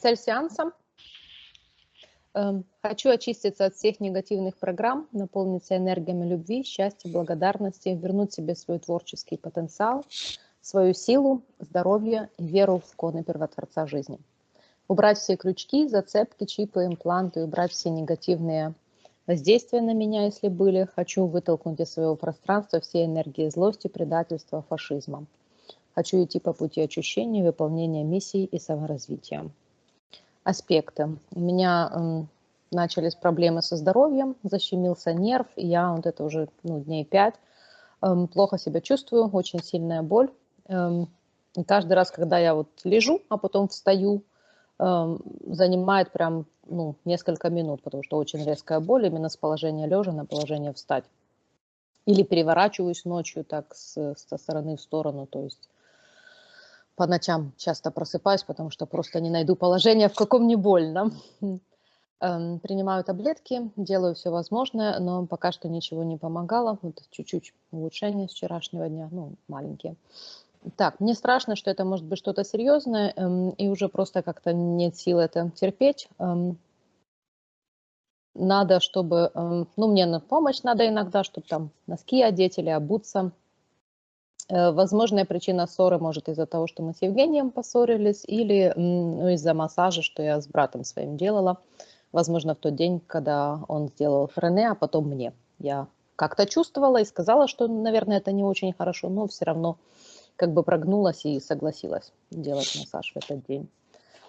Цель сеанса. Хочу очиститься от всех негативных программ, наполниться энергиями любви, счастья, благодарности, вернуть себе свой творческий потенциал, свою силу, здоровье и веру в иконы Первотворца жизни. Убрать все крючки, зацепки, чипы, импланты, убрать все негативные воздействия на меня, если были. Хочу вытолкнуть из своего пространства все энергии злости, предательства, фашизма. Хочу идти по пути очищения, выполнения миссий и саморазвития. Аспекты. У меня начались проблемы со здоровьем, защемился нерв, и я вот это уже дней 5 плохо себя чувствую, очень сильная боль. И каждый раз, когда я вот лежу, а потом встаю, занимает прям несколько минут, потому что очень резкая боль именно с положения лежа на положение встать. Или переворачиваюсь ночью так со стороны в сторону, то есть по ночам часто просыпаюсь, потому что просто не найду положения, в каком не больно. Принимаю таблетки, делаю все возможное, но пока что ничего не помогало. Вот чуть-чуть улучшения с вчерашнего дня, маленькие. Так, мне страшно, что это может быть что-то серьезное, и уже просто как-то нет сил это терпеть. Надо, чтобы, мне на помощь надо иногда, чтобы там носки одеть или обуться. Возможная причина ссоры может из-за того, что мы с Евгением поссорились, или из-за массажа, что я с братом своим делала. Возможно, в тот день, когда он сделал Рене, а потом мне. Я как-то чувствовала и сказала, что, наверное, это не очень хорошо, но все равно как бы прогнулась и согласилась делать массаж в этот день.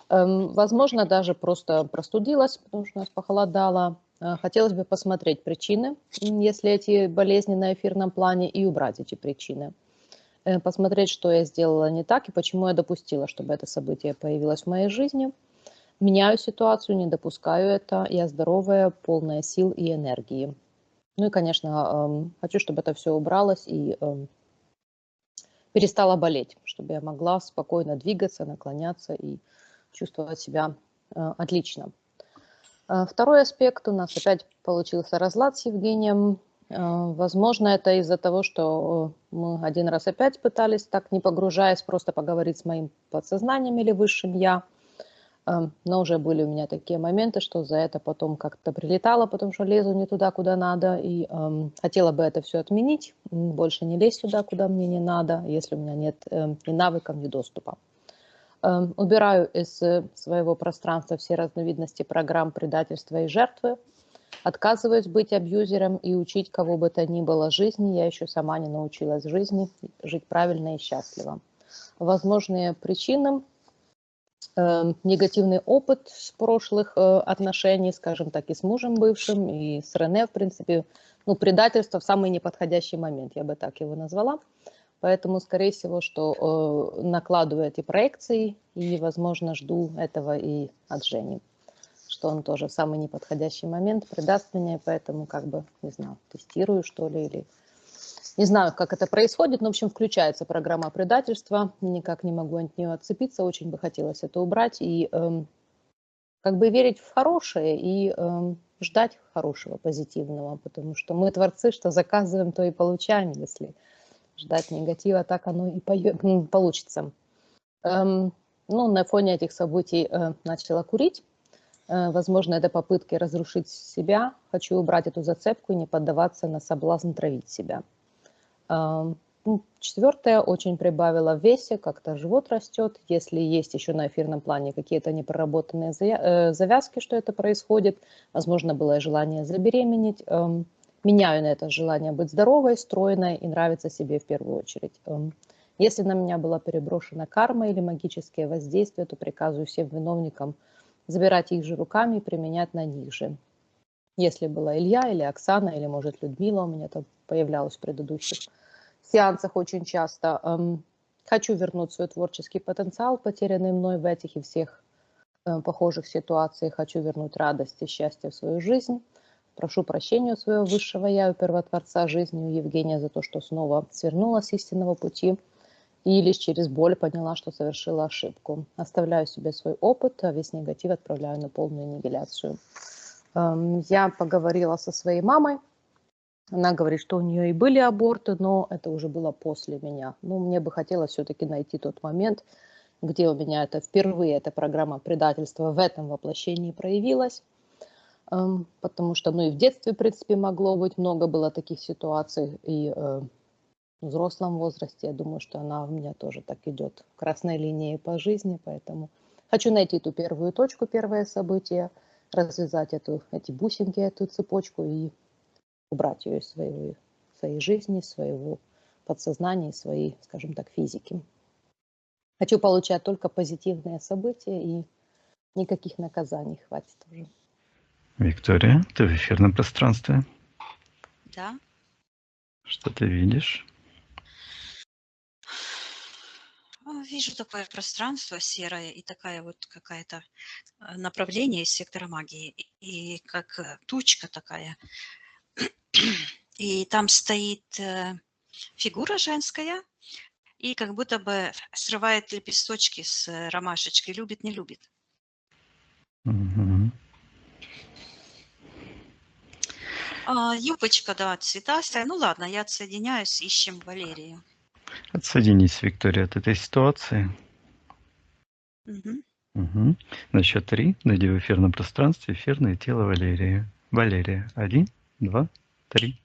Возможно, даже просто простудилась, потому что у нас похолодало. Хотелось бы посмотреть причины, если эти болезни на эфирном плане, и убрать эти причины. Посмотреть, что я сделала не так и почему я допустила, чтобы это событие появилось в моей жизни. Меняю ситуацию, не допускаю это. Я здоровая, полная сил и энергии. Ну и, конечно, хочу, чтобы это все убралось и перестала болеть, чтобы я могла спокойно двигаться, наклоняться и чувствовать себя отлично. Второй аспект. У нас опять получился разлад с Евгением. Возможно, это из-за того, что мы один раз опять пытались, так не погружаясь, просто поговорить с моим подсознанием или высшим «я». Но уже были у меня такие моменты, что за это потом как-то прилетало, потому что лезу не туда, куда надо, и хотела бы это все отменить, больше не лезть туда, куда мне не надо, если у меня нет ни навыков, ни доступа. Убираю из своего пространства все разновидности программ предательства и жертвы, отказываюсь быть абьюзером и учить кого бы то ни было жизни, я еще сама не научилась жизни, жить правильно и счастливо. Возможные причины: негативный опыт с прошлых отношений, скажем так, и с мужем бывшим, и с Рене, в принципе, предательство в самый неподходящий момент, я бы так его назвала. Поэтому, скорее всего, что накладываю эти проекции и, возможно, жду этого и от Жени, что он тоже в самый неподходящий момент предаст меня, и поэтому, не знаю, тестирую, что ли, или не знаю, как это происходит, но, в общем, включается программа предательства, никак не могу от нее отцепиться, очень бы хотелось это убрать и верить в хорошее и ждать хорошего, позитивного, потому что мы творцы, что заказываем, то и получаем, если ждать негатива, так оно и получится. На фоне этих событий начала курить. Возможно, это попытки разрушить себя. Хочу убрать эту зацепку и не поддаваться на соблазн травить себя. Четвертое, очень прибавила в весе, как-то живот растет. Если есть еще на эфирном плане какие-то непроработанные завязки, что это происходит, возможно, было желание забеременеть. Меняю на это желание быть здоровой, стройной и нравиться себе в первую очередь. Если на меня была переброшена карма или магические воздействия, то приказываю всем виновникам забирать их же руками и применять на них же. Если была Илья или Оксана, или, может, Людмила, у меня там появлялась в предыдущих сеансах очень часто. Хочу вернуть свой творческий потенциал, потерянный мной в этих и всех похожих ситуациях. Хочу вернуть радость и счастье в свою жизнь. Прошу прощения у своего высшего я, у Первотворца жизни, у Евгения, за то, что снова свернула с истинного пути и лишь через боль поняла, что совершила ошибку. Оставляю себе свой опыт, а весь негатив отправляю на полную аннигиляцию. Я поговорила со своей мамой. Она говорит, что у нее и были аборты, но это уже было после меня. Мне бы хотелось все-таки найти тот момент где у меня это впервые, эта программа предательства в этом воплощении проявилась. Потому что, ну, и в детстве, в принципе, могло быть, много было таких ситуаций, и в взрослом возрасте, я думаю, что она у меня тоже так идет красной линией по жизни, поэтому хочу найти эту первую точку, первое событие, развязать эти бусинки, эту цепочку и убрать ее из своей жизни, своего подсознания, своей, скажем так, физики. Хочу получать только позитивные события и никаких наказаний, хватит уже. Виктория, ты в эфирном пространстве. Да. Что ты видишь? Вижу такое пространство серое и такая вот какая-то направление из сектора магии. И как тучка такая. И там стоит фигура женская и как будто бы срывает лепесточки с ромашечки. Любит, не любит. Угу. Юбочка, да, цветастая. Ну ладно, я отсоединяюсь, ищем Валерию. Отсоединись, Виктория, от этой ситуации. Угу. Угу. На счет 3 найди в эфирном пространстве эфирное тело Валерии. Валерия. 1, 2, 3.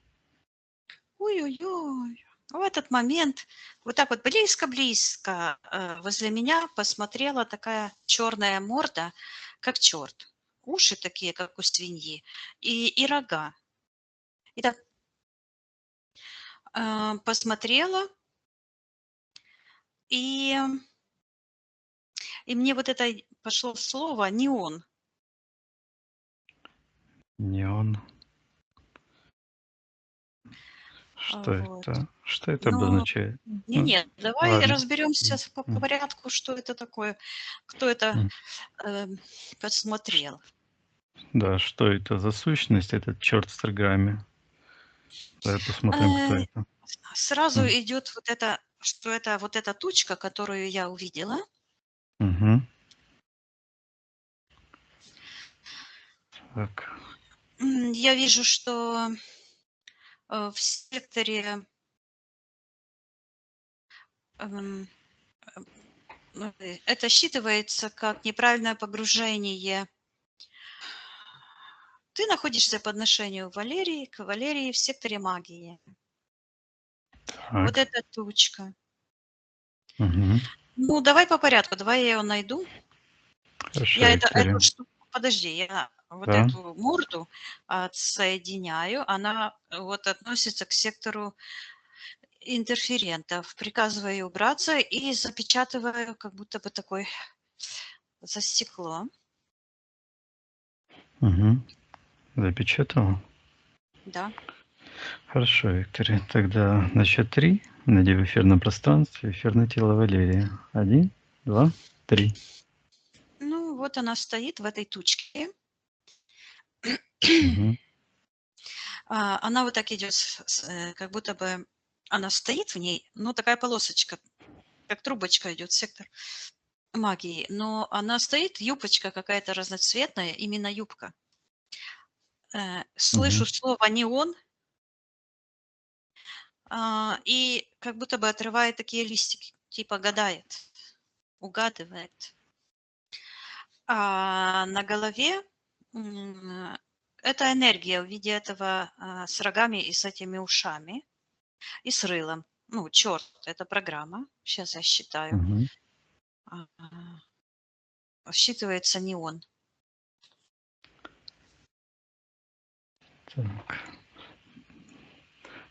Ой-ой-ой. В этот момент вот так вот близко-близко возле меня посмотрела такая черная морда, как черт. Уши такие, как у свиньи, и рога. И так посмотрела, и, и мне вот это пошло слово «неон». Не он. Что Вот. это? Что это Но обозначает? нет, давай Ладно. разберемся по порядку, что это такое, кто это посмотрел. Да, что это за сущность, этот черт с рогами? Давай посмотрим, кто это. Сразу идет вот это, что это вот эта тучка, которую я увидела. Угу. Так. Я вижу, что в секторе это считывается как неправильное погружение. Ты находишься по отношению к Валерии в секторе магии. Так. Вот эта тучка. Угу. Ну, давай по порядку, давай я ее найду. Хорошо, Я Виктория. эту штуку, подожди, я вот Да. эту морду отсоединяю. Она вот относится к сектору интерферентов. Приказываю ей убраться и запечатываю, как будто бы такой за стекло. Угу. Запечатала? Да. Хорошо, Виктория. Тогда на счет 3 найди в эфирном пространстве эфирное тело Валерии. 1, 2, 3. Ну, вот она стоит в этой тучке. Угу. Она вот так идет, как будто бы она стоит в ней, но такая полосочка, как трубочка идет, сектор магии. Но она стоит, юбочка какая-то разноцветная, именно юбка. Слышу слово «неон», и как будто бы отрывает такие листики, типа гадает, угадывает. А на голове это энергия в виде этого с рогами и с этими ушами, и с рылом. Ну, черт, это программа. Сейчас я считаю. Угу. Считывается неон. Так.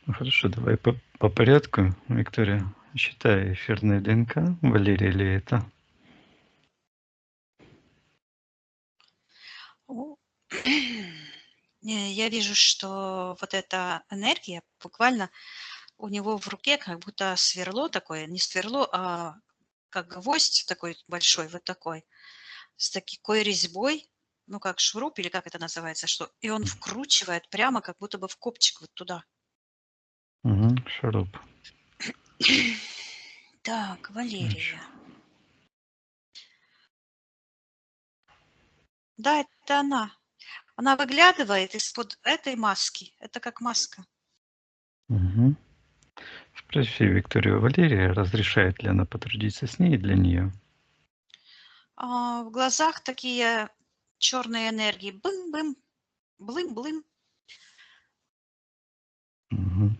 Ну, хорошо, давай по порядку. Виктория, считай эфирное ДНК. Валерия ли это? Я вижу, что вот эта энергия буквально у него в руке как будто сверло такое, не сверло, а как гвоздь такой большой, вот такой, с такой резьбой, ну как шуруп или как это называется, что, и он вкручивает прямо как будто бы в копчик вот туда. Угу. Шуруп. Так, Валерия. Да, это она. Она выглядывает из-под этой маски. Это как маска. Угу. Спроси Викторию Валерия, разрешает ли она потрудиться с ней и для нее. В глазах такие черные энергии. Бым-бым, блым-блым. Мгм.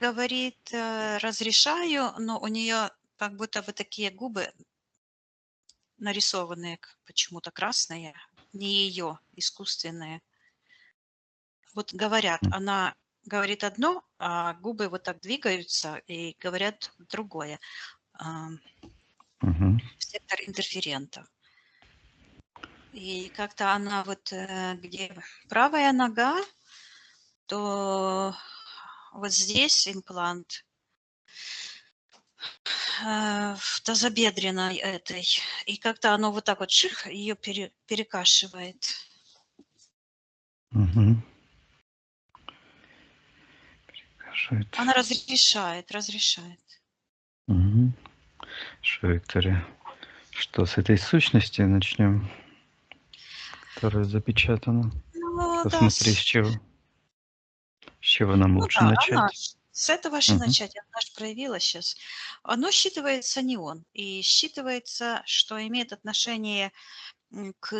Говорит, разрешаю, но у нее как будто бы такие губы нарисованные, почему-то красные, не ее, искусственные. Вот говорят, М. она говорит одно, а губы вот так двигаются и говорят другое. А, Мгм. Сектор интерферента. И как-то она вот, где правая нога, то вот здесь имплант в тазобедренной этой. И как-то оно вот так вот ших, ее перекашивает. Мгм. Кашет. Она разрешает. Мгм. Что, Виктория, что с этой сущности начнем, которая запечатана? Ну да, Посмотри, с чего нам ну лучше да, она начать. с этого же Мгм. начать. Она же проявила сейчас. Оно считывается не он. И считывается, что имеет отношение к,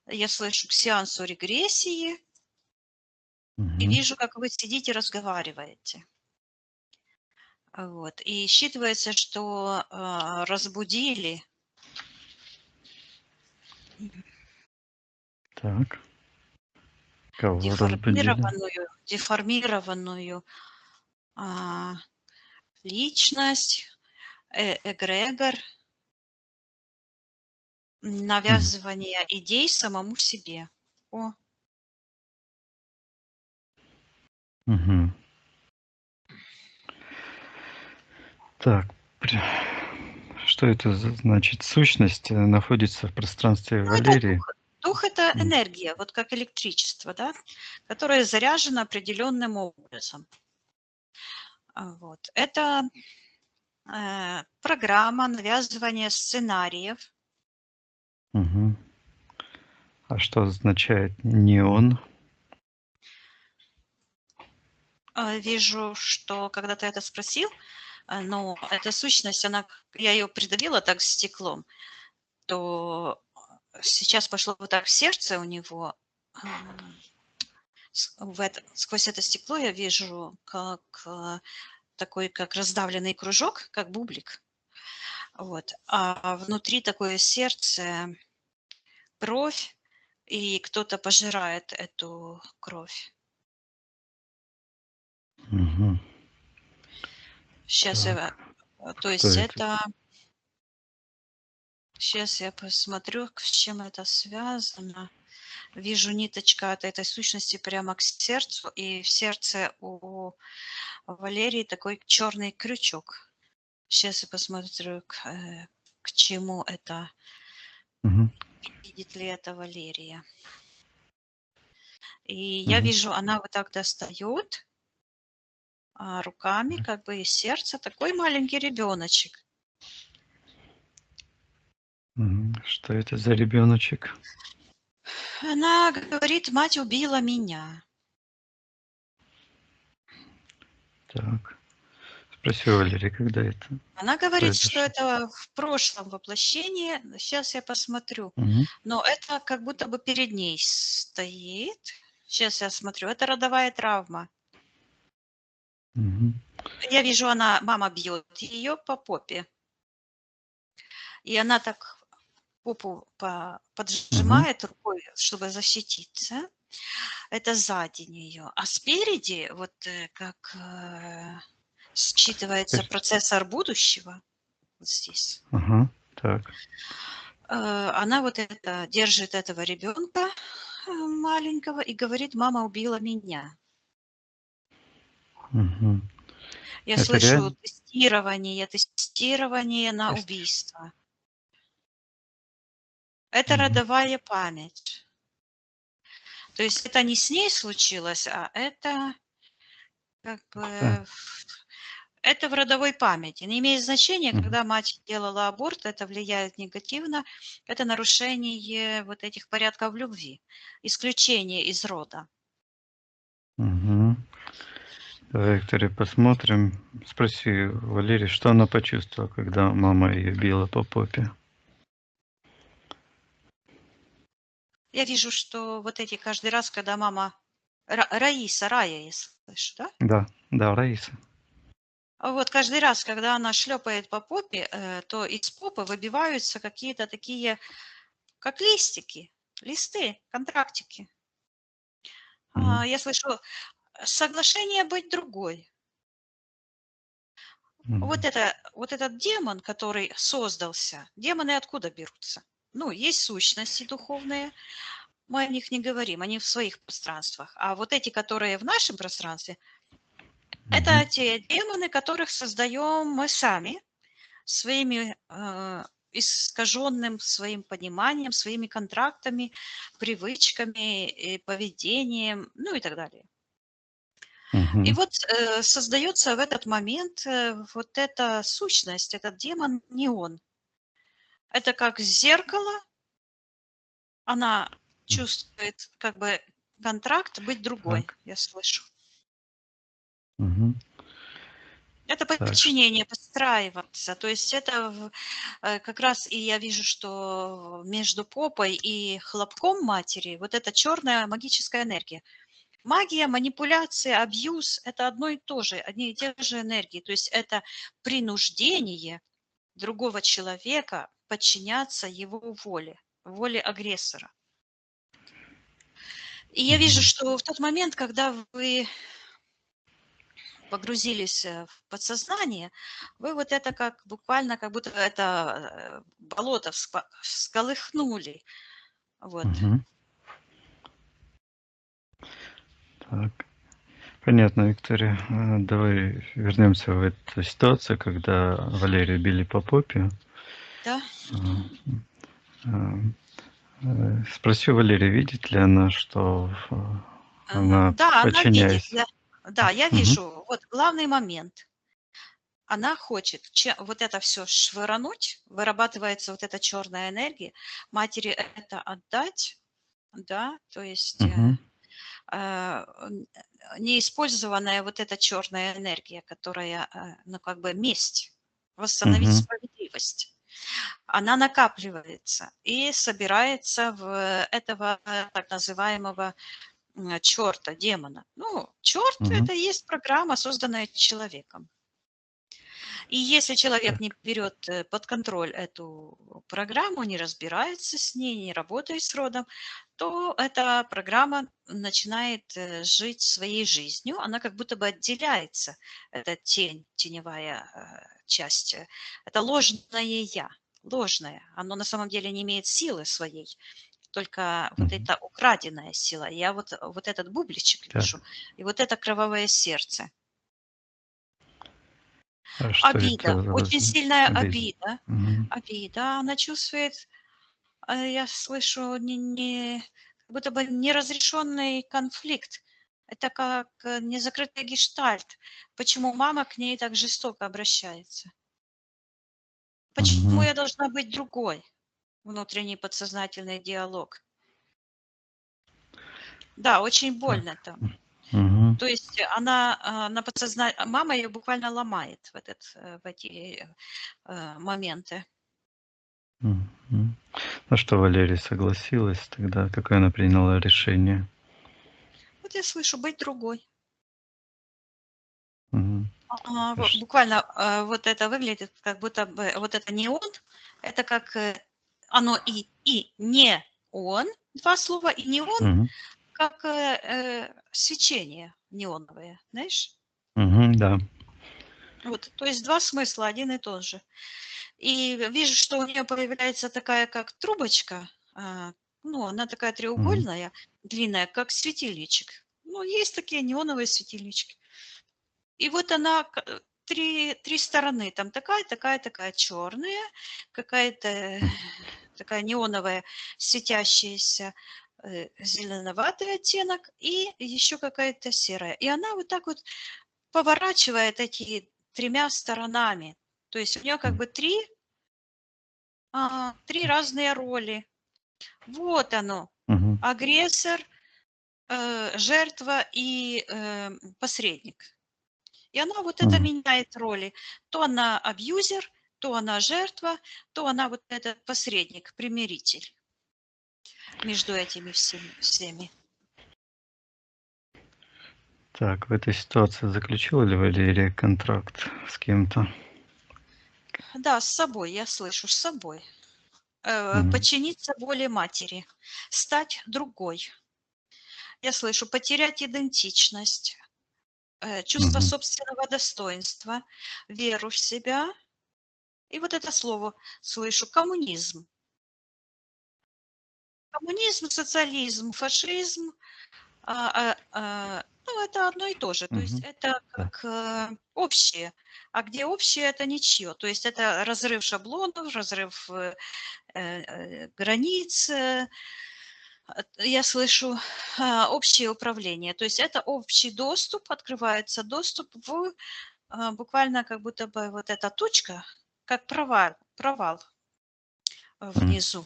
я слышу, к сеансу регрессии. И Мгм. вижу, как вы сидите, разговариваете. Вот. И считывается, что разбудили Так, кого разбудили? деформированную а, личность, эгрегор, М. навязывание идей самому себе. О, Мгм. Так, что это значит? Сущность находится в пространстве ну это Валерии. дух. Дух– это М. энергия, вот как электричество, да, которое заряжено определенным образом. Вот. Это программа навязывания сценариев. Мгм. А что означает не он? Вижу, что когда ты это спросил, но эта сущность, она, я ее придавила так стеклом, то сейчас пошло вот так в сердце у него. Сквозь это стекло я вижу как такой, как раздавленный кружок, как бублик. Вот. А внутри такое сердце, кровь, и кто-то пожирает эту кровь. Мгм. Сейчас я, Так, то кто есть это? это, сейчас я посмотрю, с чем это связано. Вижу ниточка от этой сущности прямо к сердцу, и в сердце у Валерии такой черный крючок. Сейчас я посмотрю, к чему это, Мгм. видит ли это Валерия. И я Мгм. вижу, она вот так достает руками, Так. как бы из сердца, такой маленький ребеночек. Мгм. Что это за ребеночек? Она говорит, мать убила меня. Так. Спроси у Валерии, когда это Она говорит, что произошло. это в прошлом воплощении. Сейчас я посмотрю. Мгм. Но это как будто бы перед ней стоит. Сейчас я смотрю. Это родовая травма. Мгм. Я вижу, мама бьет ее по попе. И она так попу Мгм. поджимает рукой, чтобы защититься. Это сзади нее. А спереди, вот как считывается Теперь- процессор будущего, вот здесь, Ага. Так. она вот это держит этого ребенка маленького и говорит, мама убила меня. Мгм. Я Это слышу реально? тестирование на Тест. убийство. Это Мгм. родовая память. То есть это не с ней случилось, а это как Да. бы это в родовой памяти. Не имеет значения, Мгм. когда мать делала аборт, это влияет негативно. Это нарушение вот этих порядков любви, исключение из рода. Мгм. Давай, Виктория, посмотрим. Спроси Валерии, что она почувствовала, когда мама ее била по попе. Я вижу, что вот эти каждый раз, когда мама... Раиса, Рая, я слышу, да? Да, да, Раиса. А вот каждый раз, когда она шлепает по попе, то из попы выбиваются какие-то такие, как листики, листы, контрактики. Мгм. Я слышу соглашение быть другой. Вот Мгм. вот этот демон, который создался, демоны откуда берутся? Ну, есть сущности духовные, мы о них не говорим, они в своих пространствах. А вот эти, которые в нашем пространстве, это Мгм. те демоны, которых создаем мы сами своими искаженным своим пониманием, своими контрактами, привычками, и поведением, ну и так далее. И Мгм. вот создается в этот момент вот эта сущность, этот демон, не он. Это как зеркало, она чувствует как бы контракт быть другой, Так. я слышу. Мгм. Это Так. подчинение, подстраиваться. То есть это как раз и я вижу, что между попой и хлопком матери вот эта черная магическая энергия. Магия, манипуляция, абьюз– это одно и то же, одни и те же энергии. То есть это принуждение другого человека подчиняться его воле, воле агрессора. И я вижу, Мгм. что в тот момент, когда вы погрузились в подсознание, вы вот это как буквально, как будто это болото всколыхнули. Вот. Мгм. Так. Понятно, Виктория. Давай вернемся в эту ситуацию, когда Валерию били по попе. Да? А, Спроси у Валерии, видит ли она, что она, Да, она видит. подчиняясь... Да, я Мгм. вижу. Вот главный момент. Она хочет вот это все швырнуть, вырабатывается вот эта черная энергия, матери это отдать, да, то есть Мгм. н- неиспользованная вот эта черная энергия, которая, ну, как бы месть, восстановить Мгм. справедливость. Она накапливается и собирается в этого так называемого черта, демона. Ну, черт– Мгм. это и есть программа, созданная человеком. И если человек не Так. берет под контроль эту программу, не разбирается с ней, не работает с родом, то эта программа начинает жить своей жизнью, она как будто бы отделяется, это тень, теневая часть, это ложное я, ложное, оно на самом деле не имеет силы своей, только вот Мгм. эта украденная сила. Я вот этот бубличек Так. вижу, и вот это кровавое сердце. А что Обида, это очень за сильная обида? обида. Мгм. Обида, она чувствует, я слышу, как будто бы неразрешенный конфликт. Это как незакрытый гештальт. Почему мама к ней так жестоко обращается? Почему Мгм. я должна быть другой? Внутренний подсознательный диалог. Да, очень Так. больно там. Мгм. То есть она на подсознание, мама ее буквально ломает в эти моменты. Мгм. Ну что, Валерия согласилась тогда? Какое она приняла решение? Вот я слышу быть другой. Мгм. Ш Буквально, вот это выглядит, как будто бы вот это не он, это как, оно и не он, 2 слова, и не он, Мгм. как, свечение неоновое, знаешь? Да. Вот, то есть 2 смысла, один и тот же. И вижу, что у нее появляется такая, как трубочка, ну, она такая Мгм. треугольная, длинная, как светильничек. Ну, есть такие неоновые светильнички. И вот она 3 стороны, там такая, такая, такая черная, какая-то такая неоновая, светящаяся, зеленоватый оттенок и еще какая-то серая. И она вот так вот поворачивает эти 3 сторонами. То есть у нее как М. бы 3 разные роли. Вот оно, Мгм. агрессор, жертва и посредник. И она вот это Мгм. меняет роли. То она абьюзер, то она жертва, то она вот этот посредник, примиритель между этими всеми. Так, в этой ситуации заключила ли Валерия контракт с кем-то? Да, с собой, я слышу, с собой. Мгм. Подчиниться воле матери, стать другой. Я слышу, потерять идентичность, чувство Мгм. собственного достоинства, веру в себя. И вот это слово слышу, коммунизм. Коммунизм, социализм, фашизм, ну, это одно и то же. То есть Мгм. это Да. как общее. А где общее, это ничье. То есть это разрыв шаблонов, разрыв границ. Я слышу общее управление. То есть это общий доступ, открывается доступ в буквально как будто бы вот эта точка, как провал М. внизу.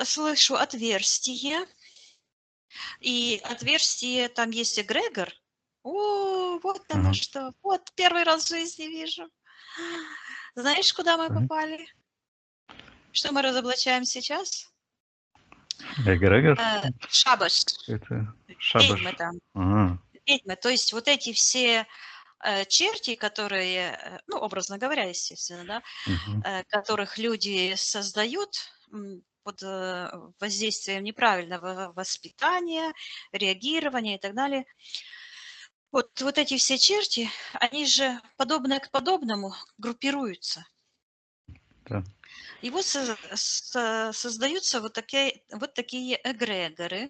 Слышу отверстие, и отверстие, там есть эгрегор. О, вот оно Ага. что. Вот первый раз в жизни вижу. Знаешь, куда мы Так. попали? Что мы разоблачаем сейчас? Эгрегор? Шабаш. Это Ведьмы шабаш. там. Ага. Ведьмы. То есть вот эти все черти, которые, ну, образно говоря, естественно, да, Мгм. которых люди создают под воздействием неправильного воспитания, реагирования и так далее. Вот эти все черти, они же подобное к подобному группируются. Да. И вот создаются вот такие эгрегоры,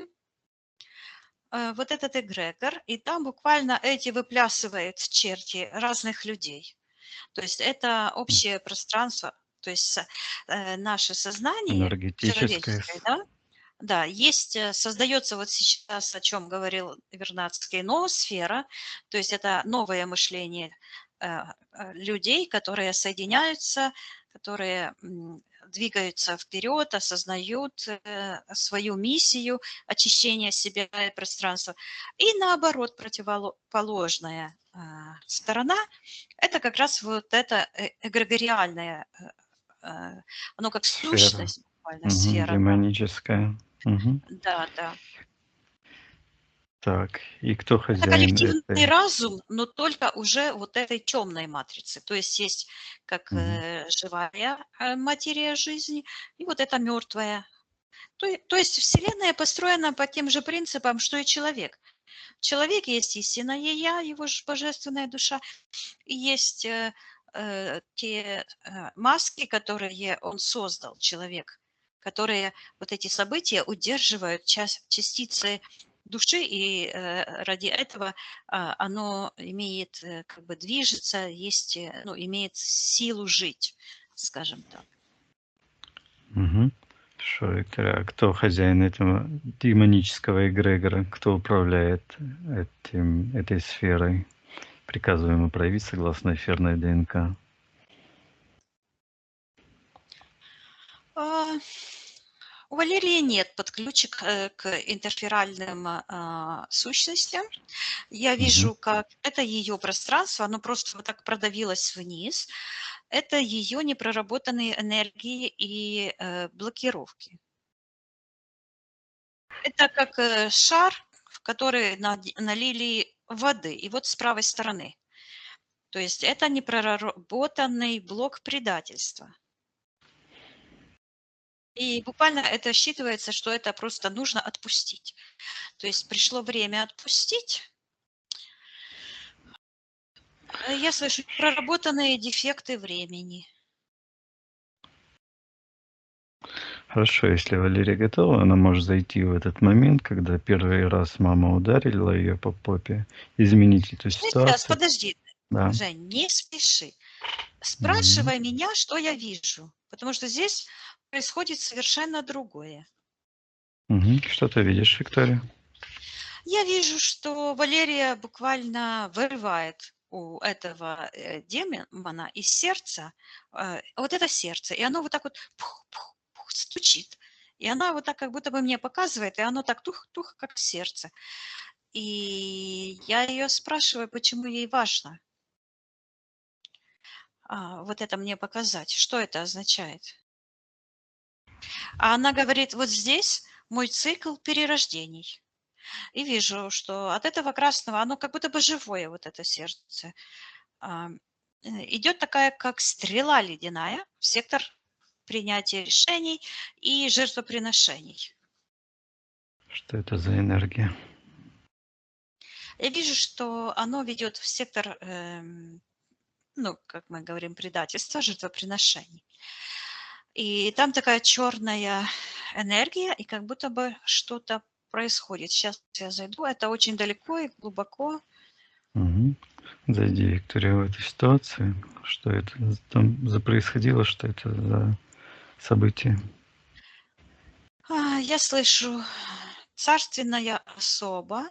вот этот эгрегор, и там буквально эти выплясывают черти разных людей. То есть это М. общее пространство, то есть наше сознание Энергетическое. человеческое, да, да, есть, создается вот сейчас, о чем говорил Вернадский, ноосфера, то есть это новое мышление людей, которые соединяются, которые двигаются вперед, осознают свою миссию очищения себя и пространства. И наоборот, противоположная сторона – это как раз вот это эгрегориальное, оно как Сфера. сущность, буквально Мгм. сфера, да. Демоническая. Мгм. Да, да. Так, и кто Это хозяин коллективный этой? разум, но только уже вот этой темной матрицы. То есть как Мгм. живая материя жизни и вот эта мертвая. То есть Вселенная построена по тем же принципам, что и человек. Человек есть истинное я, его же божественная душа, и есть те маски, которые он создал, человек, которые вот эти события удерживают частицы души, и ради этого оно имеет, как бы движется, есть, ну, имеет силу жить, скажем так. Мгм. Хорошо, Виктория. А кто хозяин этого демонического эгрегора? Кто управляет этой сферой? Приказываю ему проявить согласно эфирной ДНК. А, У Валерии нет подключек к интерферальным сущностям. Я Мгм. вижу, как это ее пространство, оно просто вот так продавилось вниз. Это ее непроработанные энергии и блокировки. Это как шар, в который налили воды, и вот с правой стороны. То есть это непроработанный блок предательства. И буквально это считывается, что это просто нужно отпустить. То есть пришло время отпустить. Я слышу проработанные дефекты времени. Хорошо, если Валерия готова, она может зайти в этот момент, когда первый раз мама ударила ее по попе, изменить эту Сейчас, ситуацию. подожди, Да. Жень, не спеши. Мгм. Спрашивай меня, что я вижу, потому что здесь происходит совершенно другое. Мгм. Что ты видишь, Виктория? Я вижу, что Валерия буквально вырывает у этого демона из сердца вот это сердце, и оно вот так вот пух-пух-пух стучит. И она вот так как будто бы мне показывает, и оно так тух-тух, как сердце. И я ее спрашиваю, почему ей важно вот это мне показать, что это означает. А она говорит, вот здесь мой цикл перерождений. И вижу, что от этого красного, оно как будто бы живое, вот это сердце. А, Идет такая, как стрела ледяная в сектор принятия решений и жертвоприношений. Что это за энергия? Я вижу, что оно ведет в сектор, ну, как мы говорим, предательства, жертвоприношений. И там такая черная энергия, и как будто бы что-то происходит. Сейчас я зайду, это очень далеко и глубоко. Угу. Зайди, Виктория, в эту ситуацию. Что это там происходило, что это за событие? Я слышу царственная особа.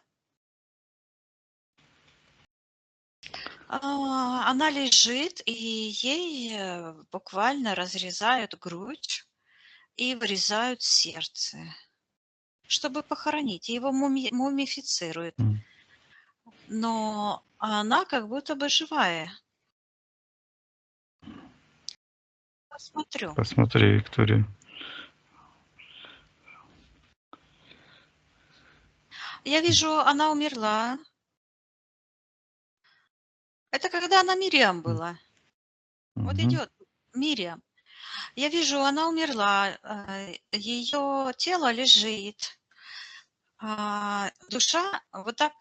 Она лежит, и ей буквально разрезают грудь и вырезают сердце, чтобы похоронить. Его мумифицируют. М. Но она как будто бы живая. Посмотрю. Посмотри, Виктория. Я вижу, она умерла. Это когда она Мириам была. Вот Мгм. идет Мириам. Я вижу, она умерла. Ее тело лежит. Душа вот так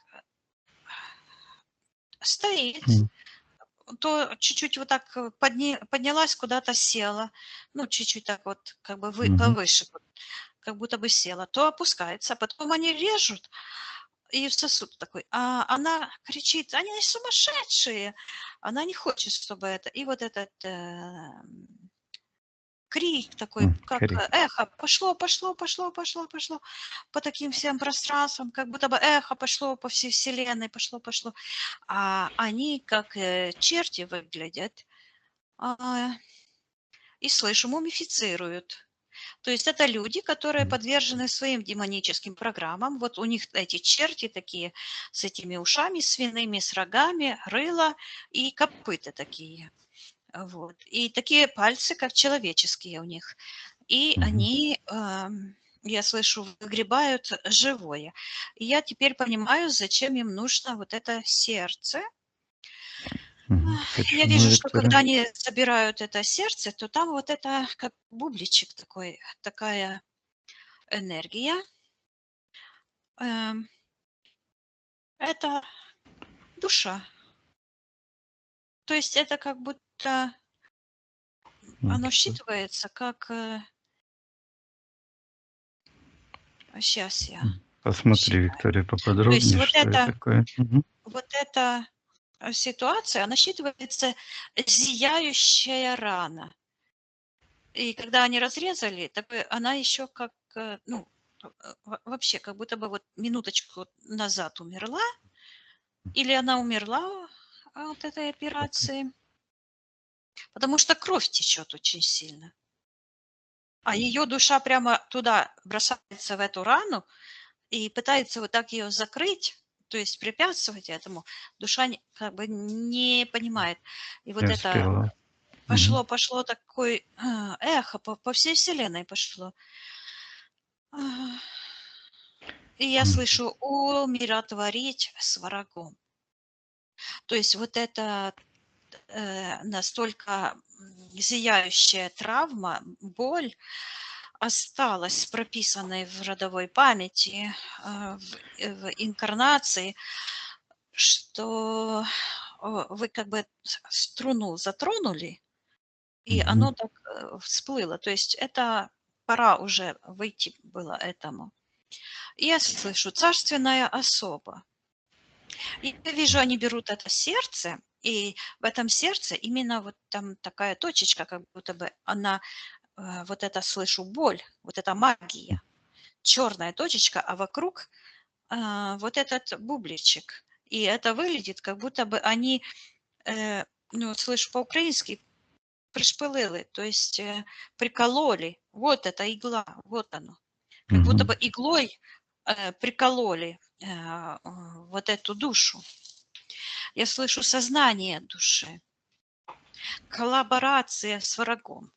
стоит. М. То чуть-чуть вот так поднялась, куда-то села. Ну, чуть-чуть так вот как бы Мгм. повыше, вот, как будто бы села. То опускается, а потом они режут, и сосуд такой. А она кричит, они сумасшедшие. Она не хочет, чтобы это. И вот этот крик такой, как Крик. эхо, пошло, пошло, пошло, пошло, пошло по таким всем пространствам, как будто бы эхо пошло по всей вселенной, пошло, пошло. А они как черти выглядят, а, и слышу, мумифицируют. То есть это люди, которые М. подвержены своим демоническим программам. Вот у них эти черти такие с этими ушами свиными, с рогами, рыла и копыта такие. Вот. И такие пальцы, как человеческие у них. И Мгм. они, я слышу, выгребают живое. И я теперь понимаю, зачем им нужно вот это сердце. Мгм. Я Почему, вижу, что Виктория? когда они собирают это сердце, то там вот это как бубличек такой, такая энергия. Эм, Это душа. То есть это как будто оно Что? считывается как... Сейчас я Посмотри, считаю. Виктория, То есть поподробнее, вот что это это, такое. Мгм. вот эта ситуация, она считывается зияющая рана. И когда они разрезали, так она еще как, ну, вообще, как будто бы вот минуточку назад умерла, или она умерла от этой операции, потому что кровь течет очень сильно. А ее душа прямо туда бросается, в эту рану, и пытается вот так ее закрыть, то есть препятствовать этому. Душа как бы не понимает. И Не вот это успела. Мгм. пошло такое эхо по всей вселенной пошло. А, И я М. слышу умиротворить с врагом. То есть вот это настолько зияющая травма, боль осталась прописанной в родовой памяти, в инкарнации, что вы как бы струну затронули, и Мгм. оно так всплыло. То есть это пора уже выйти было этому. И я слышу, царственная особа. И я вижу, они берут это сердце, и в этом сердце именно вот там такая точечка, как будто бы она, вот это слышу боль, вот эта магия, черная точечка, а вокруг вот этот бубличек. И это выглядит, как будто бы они, ну, слышу по-украински, пришпилили, то есть прикололи. Вот эта игла, вот оно. Как будто Мгм. бы иглой прикололи вот эту душу. Я слышу сознание души, коллаборация с врагом.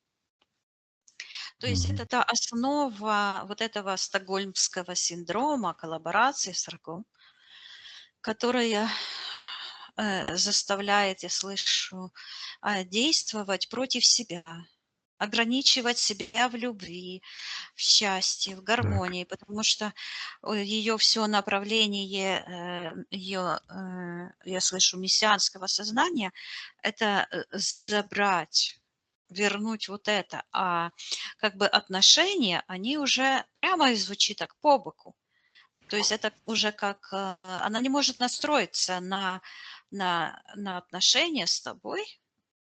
То есть это та основа вот этого стокгольмского синдрома коллаборации с врагом, которая заставляет, я слышу, действовать против себя, ограничивать себя в любви, в счастье, в Так. гармонии, потому что ее все направление, ее, я слышу, мессианского сознания, это забрать, вернуть вот это, а как бы отношения, они уже прямо и звучит так по боку. То есть это уже как она не может настроиться на отношения с тобой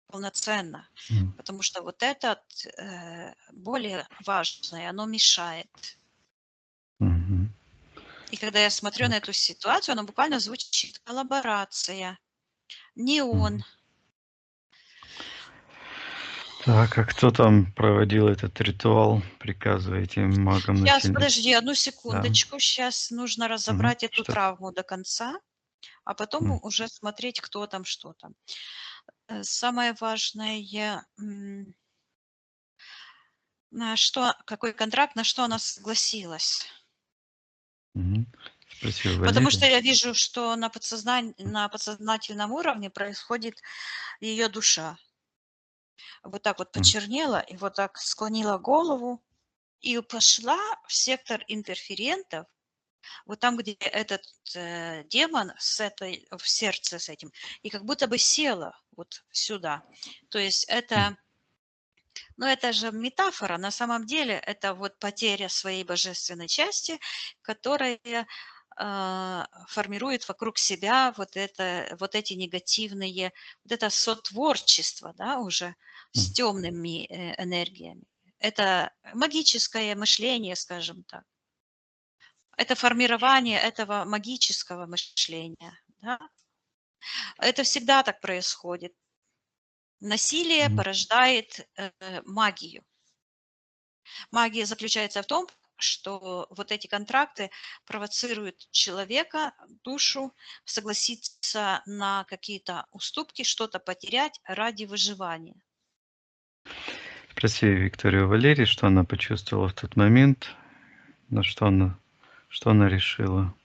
полноценно, М. потому что вот этот более важное, оно мешает. Мгм. И когда я смотрю на Так. эту ситуацию, она буквально звучит коллаборация, не он. Мгм. Так, а кто там проводил этот ритуал, приказывая этим Сейчас, магам-насильникам? подожди одну Да. секундочку, сейчас нужно Мгм. разобрать эту Что? травму до конца, а потом М. уже смотреть, кто там, что там. Самое важное, на что, какой контракт, на что она согласилась. Мгм. Спроси у Потому что Валерии. я вижу, что на подсознательном уровне происходит ее душа. Вот так вот М. почернела и вот так склонила голову и пошла в сектор интерферентов, вот там, где этот демон в сердце с этим, и как будто бы села вот сюда. То есть М. это, ну это же метафора, на самом деле это вот потеря своей божественной части, которая формирует вокруг себя вот эти негативные, вот это сотворчество, да, уже с М. темными энергиями. Это магическое мышление, скажем так. Это формирование этого магического мышления. Да? Это всегда так происходит. Насилие Мгм. порождает магию. Магия заключается в том, что вот эти контракты провоцируют человека, душу, согласиться на какие-то уступки, что-то потерять ради выживания. Спроси Викторию Валерии, что она почувствовала в тот момент, на что она решила.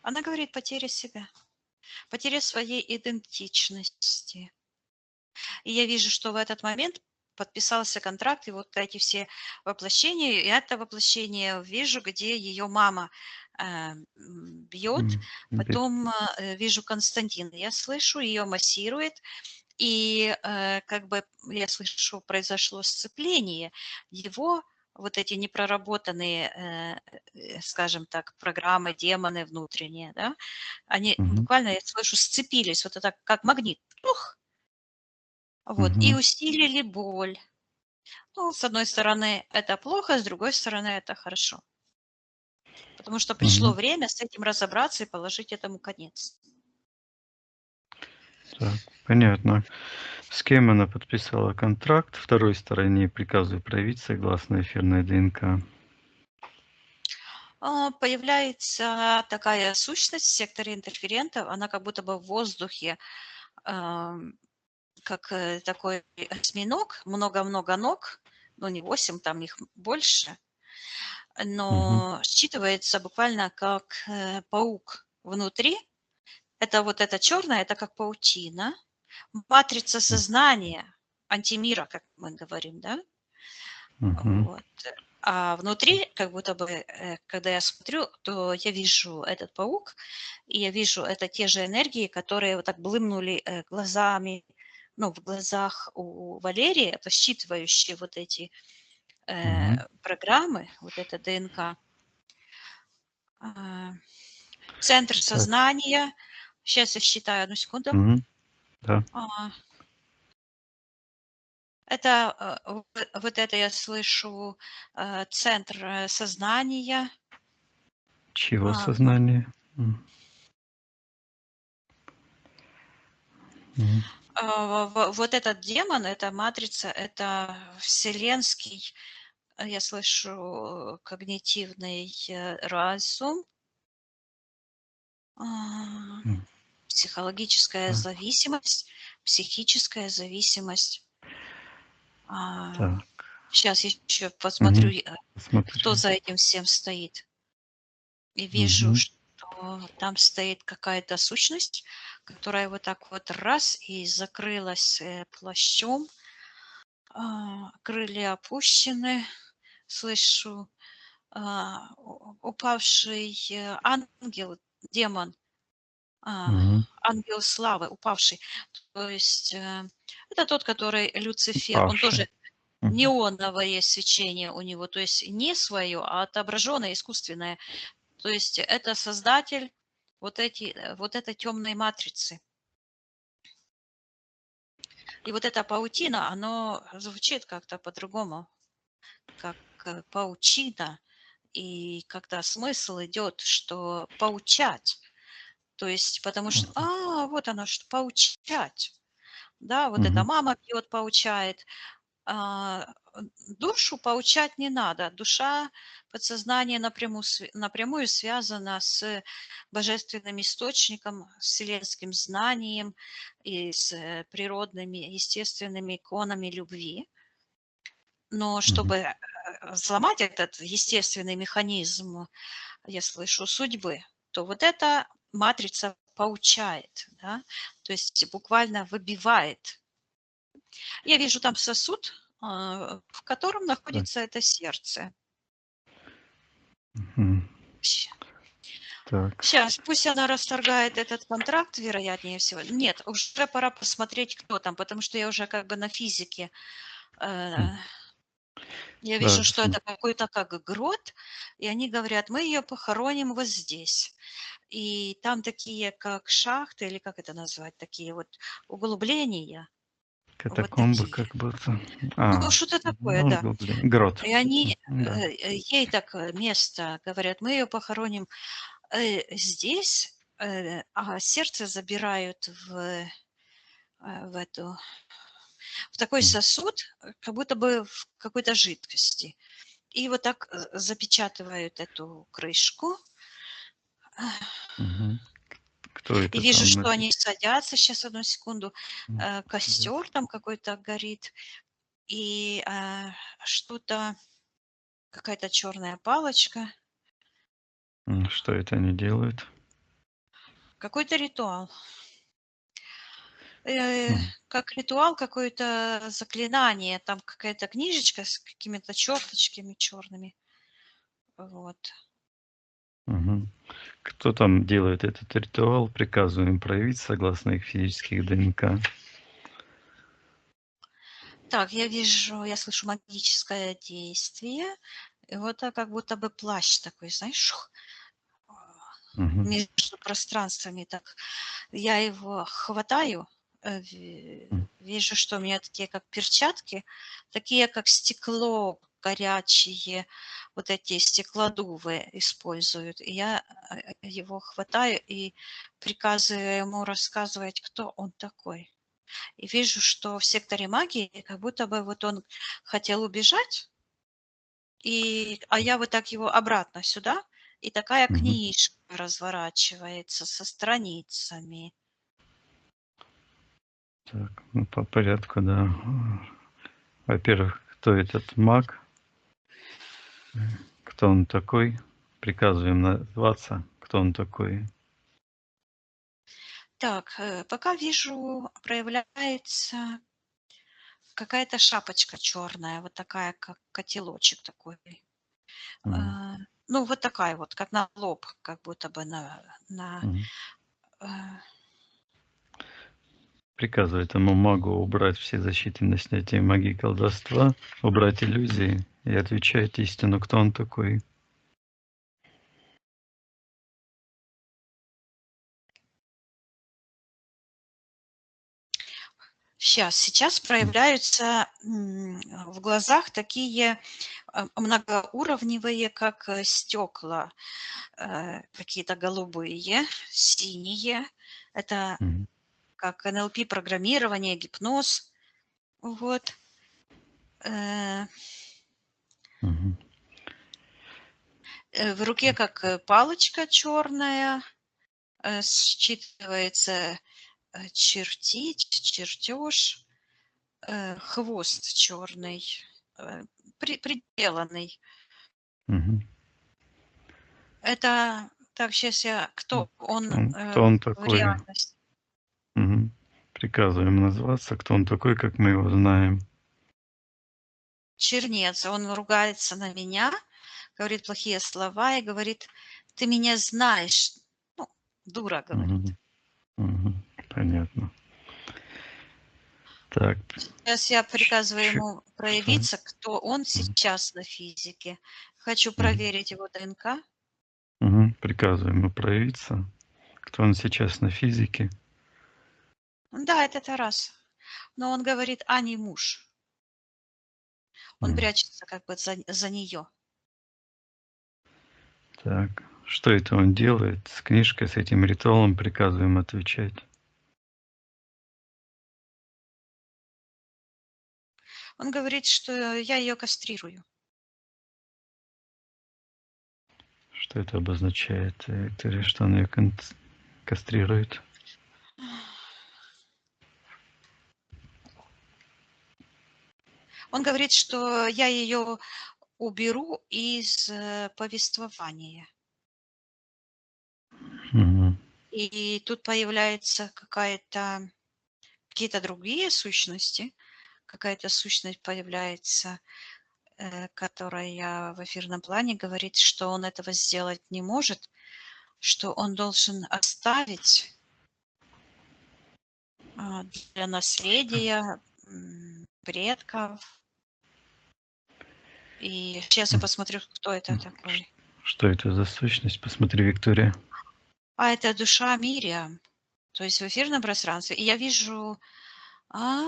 Она говорит потеря себя, потеря своей идентичности. И я вижу, что в этот момент подписался контракт, и вот эти все воплощения, и это воплощение вижу, где ее мама бьет, Бит. потом вижу Константина, я слышу, ее массирует, и как бы я слышу, произошло сцепление его, вот эти непроработанные, скажем так, программы, демоны внутренние, да, они Мгм. буквально, я слышу, сцепились, вот это как магнит, ух, вот, и Мгм. усилили боль. Ну, с одной стороны, это плохо, с другой стороны, это хорошо. Потому что пришло Мгм. время с этим разобраться и положить этому конец. Так, понятно. С кем она подписала контракт? Второй стороне приказываю проявить согласно эфирной ДНК. Появляется такая сущность в секторе интерферентов, она как будто бы в воздухе, ам, как такой осьминог, много-много ног, ну не 8, там их больше, Мгм. но считывается буквально как паук внутри. Это вот это черное, это как паутина, матрица М. сознания, антимира, как мы говорим, да? Мгм. Вот. А внутри, как будто бы, когда я смотрю, то я вижу этот паук, и я вижу, это те же энергии, которые вот так блымнули глазами, ну, в глазах у Валерии, это считывающие вот эти Мгм. программы, вот это ДНК. А, Центр Так. сознания. Сейчас я считаю, одну секунду. Мгм. Да. А, Это вот это я слышу, центр сознания. Чего Ну, сознание? Мгм. вот этот демон, эта матрица, это вселенский, я слышу, когнитивный разум. А, М, Психологическая Так, зависимость, психическая зависимость. так. Сейчас еще посмотрю, Мгм. кто Смотри. за этим всем стоит. И вижу, Мгм. что там стоит какая-то сущность, которая вот так вот раз и закрылась плащом, крылья опущены, слышу упавший ангел, демон, а, Мгм. ангел славы, упавший. То есть это тот, который Люцифер, он Павший. тоже Мгм. неоновое свечение у него, то есть не свое, а отображенное, искусственное. То есть это создатель вот этой темной матрицы. И вот эта паутина, оно звучит как-то по-другому, как паучина. И когда смысл идет, что поучать, то есть потому что, вот оно, что поучать. Да, вот эта Мгм. мама пьет, поучает, а, душу поучать не надо. Душа, подсознание напрямую связано с божественным источником, с вселенским знанием и с природными, естественными иконами любви. Но Мгм. чтобы взломать этот естественный механизм, я слышу, судьбы, то вот эта матрица поучает, да, то есть буквально выбивает. Я вижу там сосуд, в котором Так. находится это сердце. Мгм. Так. Сейчас, пусть она расторгает этот контракт, вероятнее всего. Нет, уже пора посмотреть, кто там, потому что я уже как бы на физике. э, М. Я Да, вижу, что это какой-то как грот, и они говорят, мы ее похороним вот здесь. И там такие, как шахты, или как это назвать, такие вот углубления, вот катакомбы такие. как будто. Ну, что-то такое, Ну, да. грот. И они Да. ей так место говорят, мы ее похороним здесь, а сердце забирают в эту, в такой М. сосуд, как будто бы в какой-то жидкости. И вот так запечатывают эту крышку. Мгм. Кто И это вижу, там? что они садятся. Сейчас, одну секунду. Садятся. Костер там какой-то горит. И что-то, какая-то черная палочка. Что это они делают? Какой-то ритуал. М. Как ритуал, какое-то заклинание. Там какая-то книжечка с какими-то черточками черными. Вот. Мгм. Кто там делает этот ритуал, приказываем проявить согласно их физических ДНК. Так, я слышу магическое действие. И вот как будто бы плащ такой, знаешь, Мгм. между пространствами так. Я его хватаю, М. вижу, что у меня такие как перчатки, такие как стекло горячие, вот эти стеклодувы используют. И я его хватаю и приказываю ему рассказывать, кто он такой. И вижу, что в секторе магии как будто бы вот он хотел убежать, а я вот так его обратно сюда, и такая Мгм. книжка разворачивается со страницами. Так, ну, по порядку, да. Во-первых, кто этот маг? Кто он такой? Приказываем назваться, кто он такой. Так, пока вижу, проявляется какая-то шапочка черная, вот такая, как котелочек такой. М. А, ну, вот такая вот, как на лоб, как будто бы на Мгм. э, Приказывай этому магу убрать все защиты на снятие магии и колдовства, убрать иллюзии и отвечать истину, кто он такой. сейчас М. проявляются в глазах такие многоуровневые, как стекла, какие-то голубые, синие. Это Мгм. как НЛП-программирование, гипноз. Вот. Э, Мгм. В руке Так. как палочка черная, считывается чертить, чертеж, хвост черный, приделанный. Мгм. Это, так, сейчас я, кто он Кто он в такой? реальности? Мгм. Приказываем назваться, кто он такой, как мы его знаем. Чернец. Он ругается на меня, говорит плохие слова и говорит, ты меня знаешь. Ну, дура, говорит. Мгм. Мгм. Понятно. Так. Сейчас я приказываю Ч- ему Что? проявиться, кто он Мгм. сейчас на физике. Хочу Мгм. проверить его ДНК. Мгм. Приказываем ему проявиться. Кто он сейчас на физике? Да, это Тарас. Но он говорит, а не муж. Он М. прячется как бы за нее. Так. Что это он делает? С книжкой, с этим ритуалом приказываем отвечать. Он говорит, что я ее кастрирую. Что это обозначает, Виктория, что он ее кастрирует? Он говорит, что я ее уберу из повествования. Мгм. И тут появляется какие-то другие сущности, какая-то сущность появляется, которая в эфирном плане говорит, что он этого сделать не может, что он должен оставить для наследия предков. И сейчас я М. посмотрю, кто это такой. Что это за сущность? Посмотри, Виктория. А это душа Мириам, то есть в эфирном пространстве. И я вижу, а,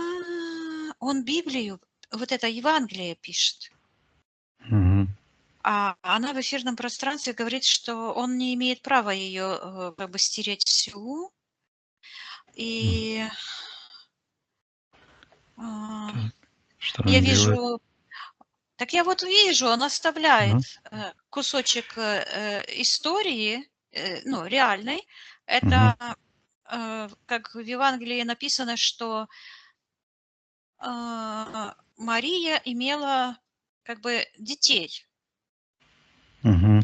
он Библию, вот это Евангелие пишет. Мгм. А она в эфирном пространстве говорит, что он не имеет права ее как бы стереть всю. М. И а, Так. Что я он делает? вижу, так я вот вижу, он Ага. оставляет кусочек истории, ну, реальной. Мгм. Это как в Евангелии написано, что Мария имела как бы детей, Мгм.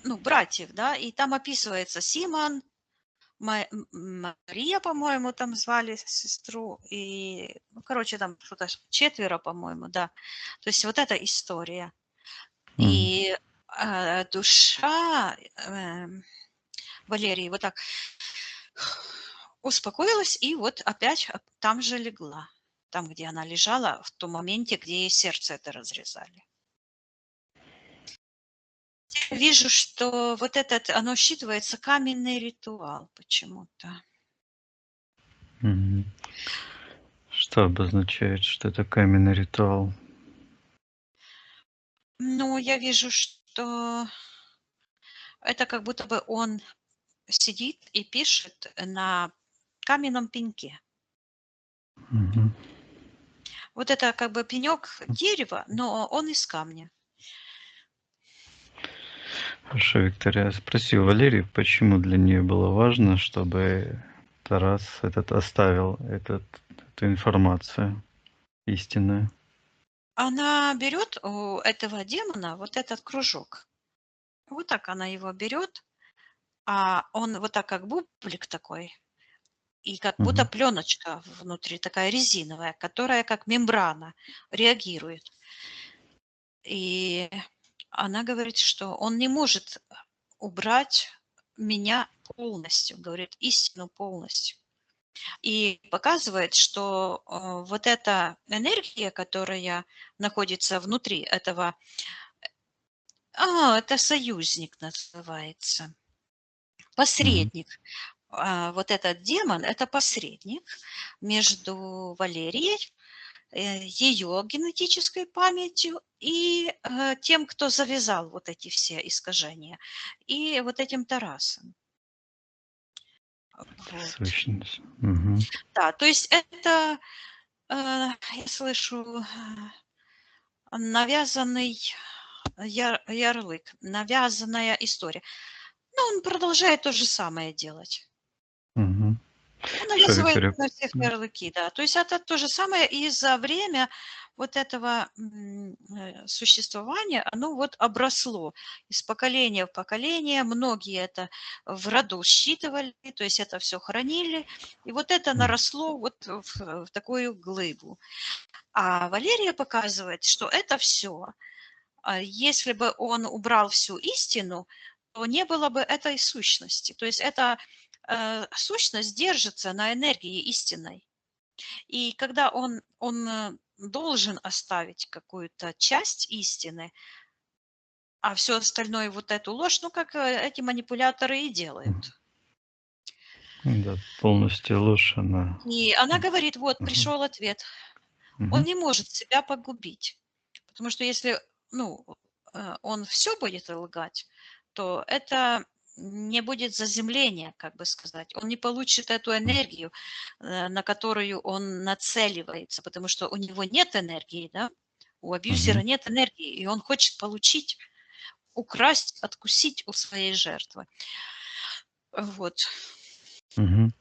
ну, братьев, да, и там описывается Симон, Мария, по-моему, там звали сестру, и, ну, короче, там что-то четверо, по-моему, да. То есть вот эта история. Мгм. И душа Валерии вот так успокоилась и вот опять там же легла, там, где она лежала в том моменте, где ей сердце это разрезали. Вижу, что вот этот, оно считывается каменный ритуал почему-то. Мгм. Что обозначает, что это каменный ритуал? Но я вижу, что это как будто бы он сидит и пишет на каменном пеньке. Мгм. Вот это как бы пенек дерева, но он из камня. Хорошо, Виктория. Спроси у Валерии, почему для нее было важно, чтобы Тарас этот оставил эту информацию истинную. Она берет у этого демона вот этот кружок. Вот так она его берет, а он вот так, как бублик такой, и как будто Мгм. пленочка внутри, такая резиновая, которая как мембрана реагирует. И она говорит, что он не может убрать меня полностью, говорит, истину полностью. И показывает, что вот эта энергия, которая находится внутри этого, это союзник называется, Мгм. посредник. Вот этот демон– это посредник между Валерией, ее генетической памятью и тем, кто завязал вот эти все искажения, и вот этим Тарасом. Вот. Сущность. Мгм. Да, то есть это, я слышу, навязанный ярлык, навязанная история. он продолжает то же самое делать. Мгм. Он Что, навязывает Виктория? на всех Да. ярлыки, да. То есть это то же самое, и за время вот этого существования оно вот обросло из поколения в поколение. Многие это в роду считывали, то есть это все хранили, и вот это наросло вот в такую глыбу. А Валерия показывает, что это все, если бы он убрал всю истину, то не было бы этой сущности. То есть эта сущность держится на энергии истинной. И когда он должен оставить какую-то часть истины, а все остальное, вот эту ложь, ну, как эти манипуляторы и делают. Да, полностью ложь она. И она говорит, вот, Мгм. пришел ответ. Он Мгм. не может себя погубить. Потому что если, ну, он все будет лгать, то это не будет заземления, как бы сказать. Он не получит эту энергию, на которую он нацеливается, потому что у него нет энергии, да? У абьюзера Мгм. нет энергии, и он хочет получить, украсть, откусить у своей жертвы. Вот. Мгм.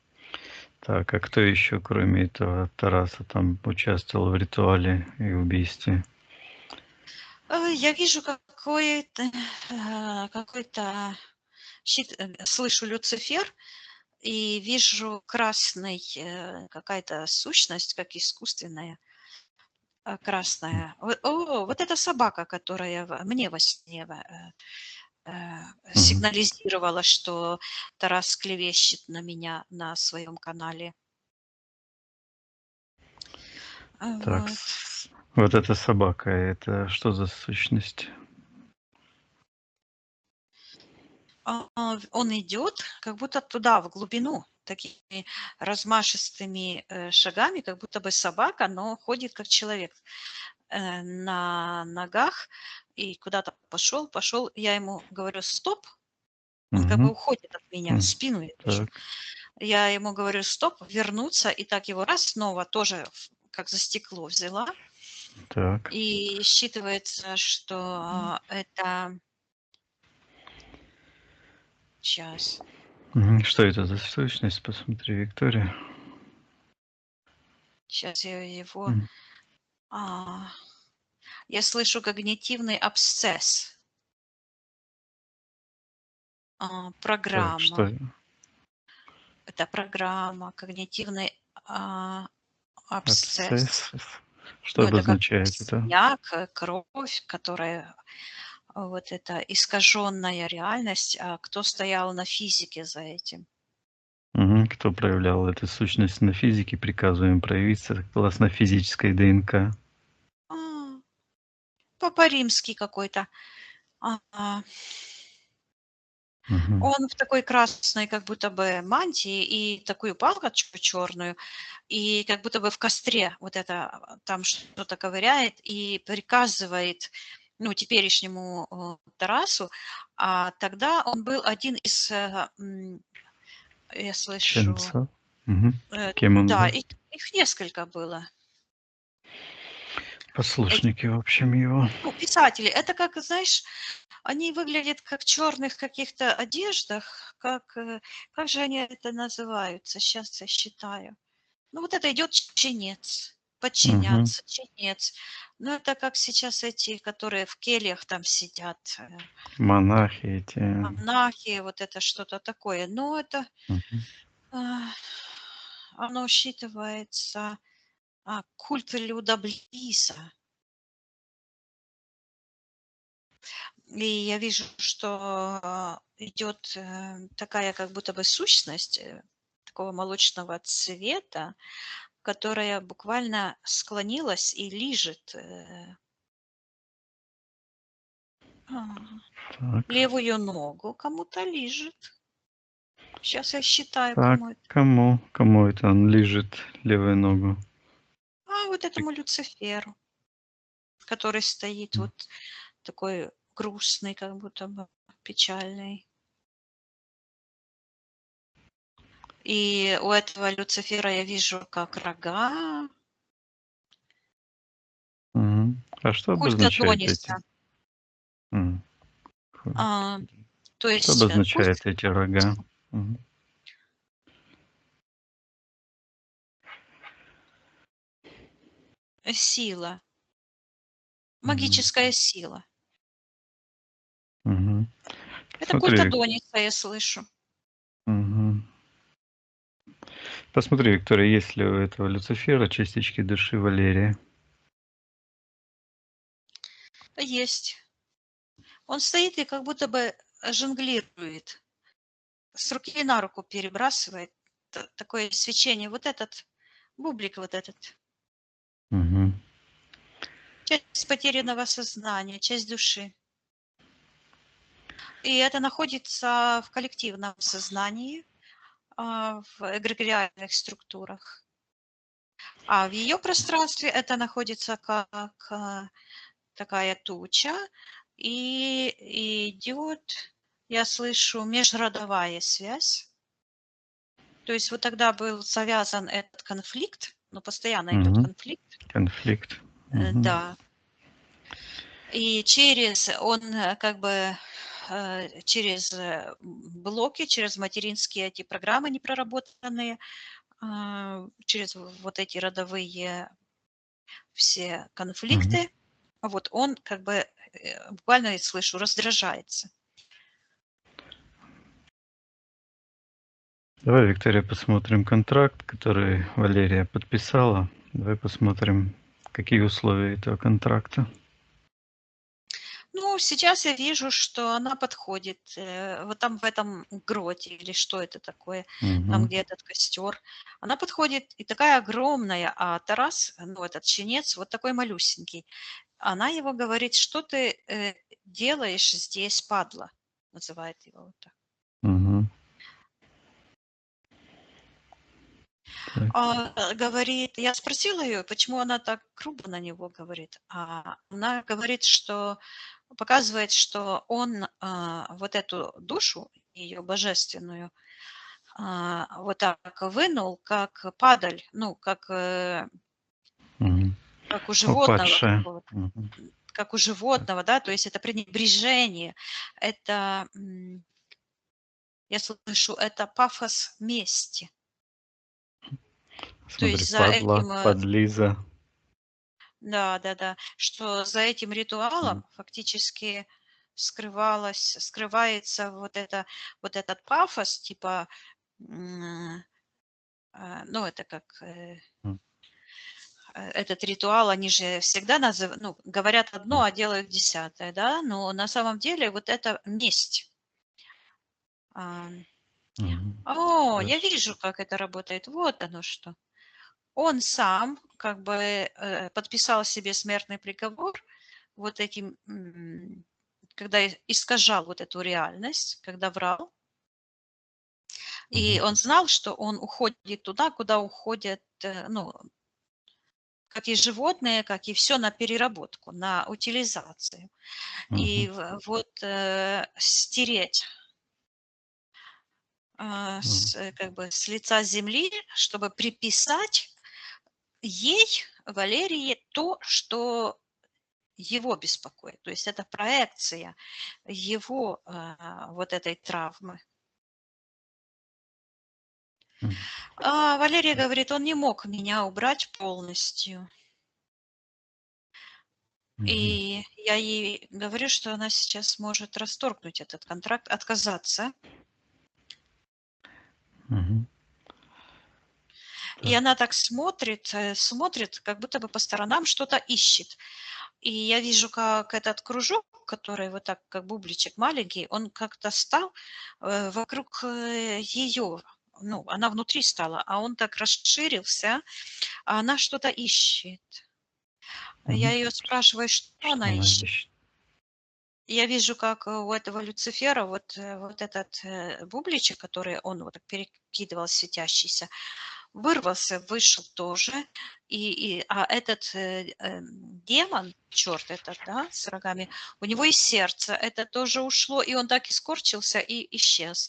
Так, а кто еще, кроме этого Тараса, там участвовал в ритуале и убийстве? Я вижу какой-то слышу Люцифер, и вижу красный, какая-то сущность, как искусственная, красная. Вот эта собака, которая мне во сне Мгм. сигнализировала, что Тарас клевещет на меня на своем канале. Так, Вот. вот эта собака, это что за сущность? Он идет как будто туда, в глубину, такими размашистыми шагами, как будто бы собака, но ходит как человек на ногах и куда-то пошел. Я ему говорю стоп, он как бы Мгм. уходит от меня, М. спину я вижу. Так, Я ему говорю стоп, вернуться, и так его раз снова тоже как за стекло взяла, так. и считывается, что это сейчас. Что это за сущность? Посмотри, Виктория. Сейчас я его... М. а, я слышу когнитивный абсцесс, Так, программа. что? Это программа, когнитивный абсцесс. Абсцесс. Что Ну, это как обозначает это? синяк, кровь, которая вот эта искаженная реальность. А кто стоял на физике за этим? Кто проявлял эту сущность на физике, приказываем проявиться согласно физической ДНК. А, Папа Римский какой-то. А, Мгм. Он в такой красной как будто бы мантии и такую палочку черную, и как будто бы в костре вот это там что-то ковыряет и приказывает, ну, теперешнему Тарасу, а тогда он был один из, я слышу, Ченца. Мгм. Кем он да, был? их несколько было. Эти, Послушники, в общем, его. ну, писатели. Это как, знаешь, они выглядят как в черных каких-то одеждах, как же они это называются? Сейчас я считаю. Ну, вот это идет ченец, Мгм. подчиняться, ченец. Ну, это как сейчас эти, которые в кельях там сидят, Монахи эти. монахи, вот это что-то такое. Но это, Мгм. а, оно считывается, культ Люда-Блиса. И я вижу, что идет такая как будто бы сущность такого молочного цвета, которая буквально склонилась и лижет а, Так. левую ногу, кому-то лижет. Сейчас я считаю, Так, кому это. кому? Кому это он лижет левую ногу? Вот этому Люциферу, который стоит М. вот такой грустный, как будто бы печальный. И у этого Люцифера я вижу как рога, Мгм. А что культ обозначают Адониса. эти? М. Ху- А, То Что есть обозначает пусть эти рога? Мгм. сила, Мгм. магическая сила. Мгм. Это культ Посмотри, Адониса, я слышу. мгм. Посмотри, Виктория, есть ли у этого Люцифера частички души Валерия? Есть. Он стоит и как будто бы жонглирует, с руки на руку перебрасывает такое свечение. Вот этот бублик, вот этот. Мгм. Часть потерянного сознания, часть души. И это находится в коллективном сознании, в эгрегориальных структурах. А в ее пространстве это находится как такая туча, и идет, я слышу, межродовая связь. То есть вот тогда был завязан этот конфликт, но постоянно идет Мгм. конфликт, Конфликт. Мгм. да. И через он как бы через блоки, через материнские эти программы непроработанные, через вот эти родовые все Мгм. конфликты, вот он как бы буквально я слышу раздражается. Давай, Виктория, посмотрим контракт, который Валерия подписала. Давай посмотрим, какие условия этого контракта. Ну, сейчас я вижу, что она подходит вот там в этом гроте или что это такое, там Мгм. где этот костер. Она подходит и такая огромная, а Тарас, ну этот чинец, вот такой малюсенький. Она его говорит, что ты делаешь здесь, падла, называет его вот так. Мгм. Так. Говорит, я спросила ее, почему она так грубо на него говорит. А она говорит, что показывает, что он вот эту душу, ее божественную, вот так вынул, как падаль, ну, Мгм. как у животного Упадшая. какого-то, Мгм. как у Так. животного, да, то есть это пренебрежение, это, я слышу, это пафос мести. То Смотри, есть за падла, этим подлиза. да-да-да, что за этим Мгм. ритуалом фактически скрывается вот этот пафос, типа, ну, это как, М. этот ритуал, они же всегда ну, говорят одно, М. а делают десятое, да, но на самом деле вот это месть. А, Мгм. Я Хорошо. вижу, как это работает, вот оно что. Он сам как бы подписал себе смертный приговор вот этим, когда искажал вот эту реальность, когда врал, и Мгм. он знал, что он уходит туда, куда уходят, ну, как и животные, как и все на переработку, на утилизацию. И Мгм. вот стереть Мгм. как бы с лица земли, чтобы приписать ей, Валерии, то, что его беспокоит. То есть это проекция его вот этой травмы. Мгм. А Валерия Так. говорит, он не мог меня убрать полностью. Мгм. И я ей говорю, что она сейчас может расторгнуть этот контракт, отказаться. Мгм. И Так. она так смотрит, как будто бы по сторонам что-то ищет. И я вижу, как этот кружок, который вот так, как бубличек маленький, он как-то стал вокруг ее. Ну, она внутри стала, а он так расширился, а она что-то ищет. Я Мгм. ее спрашиваю, что Что она она ищет. ищет? Я вижу, как у этого Люцифера вот этот бубличек, который он вот так перекидывал светящийся, вырвался, вышел тоже. А этот демон, черт этот, да, с рогами, у него и сердце это тоже ушло, и он так искорчился и исчез.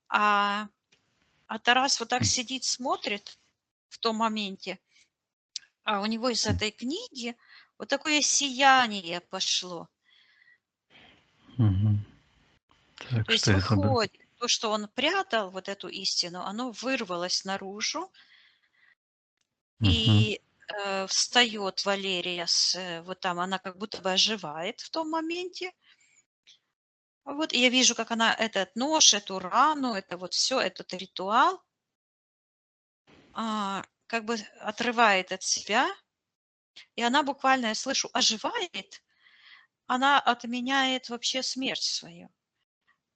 А, а Тарас вот так М. сидит, смотрит в том моменте, а у него из М. этой книги вот такое сияние пошло. Мгм. Так, То есть что это было? выходит, то, что он прятал, вот эту истину, оно вырвалось наружу, Мгм. и встает Валерия, вот там она как будто бы оживает в том моменте. Вот, и я вижу, как она этот нож, эту рану, это вот все, этот ритуал, как бы отрывает от себя, и она буквально, я слышу, оживает, она отменяет вообще смерть свою.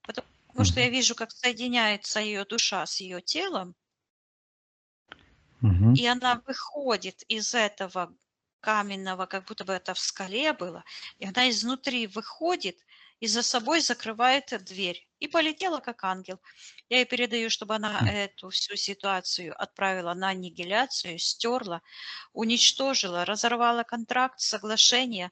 Потому что я Мгм. вижу, как соединяется ее душа с ее телом, Мгм. и она выходит из этого каменного, как будто бы это в скале было, и она изнутри выходит и за собой закрывает дверь. И полетела как ангел. Я ей передаю, чтобы она М. эту всю ситуацию отправила на аннигиляцию, стерла, уничтожила, разорвала контракт, соглашение,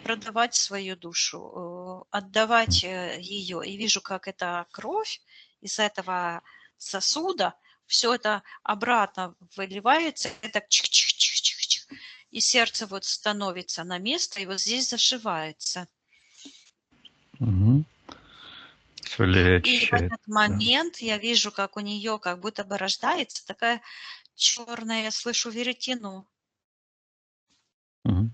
продавать свою душу, отдавать ее. И вижу, как эта кровь из этого сосуда, все это обратно выливается, и так чих-чих-чих-чих-чих, и сердце вот становится на место, и вот здесь зашивается. Мгм. Валерия И в очищает. этот Да. момент я вижу, как у нее как будто бы рождается такая черная, я слышу веретено. Мгм.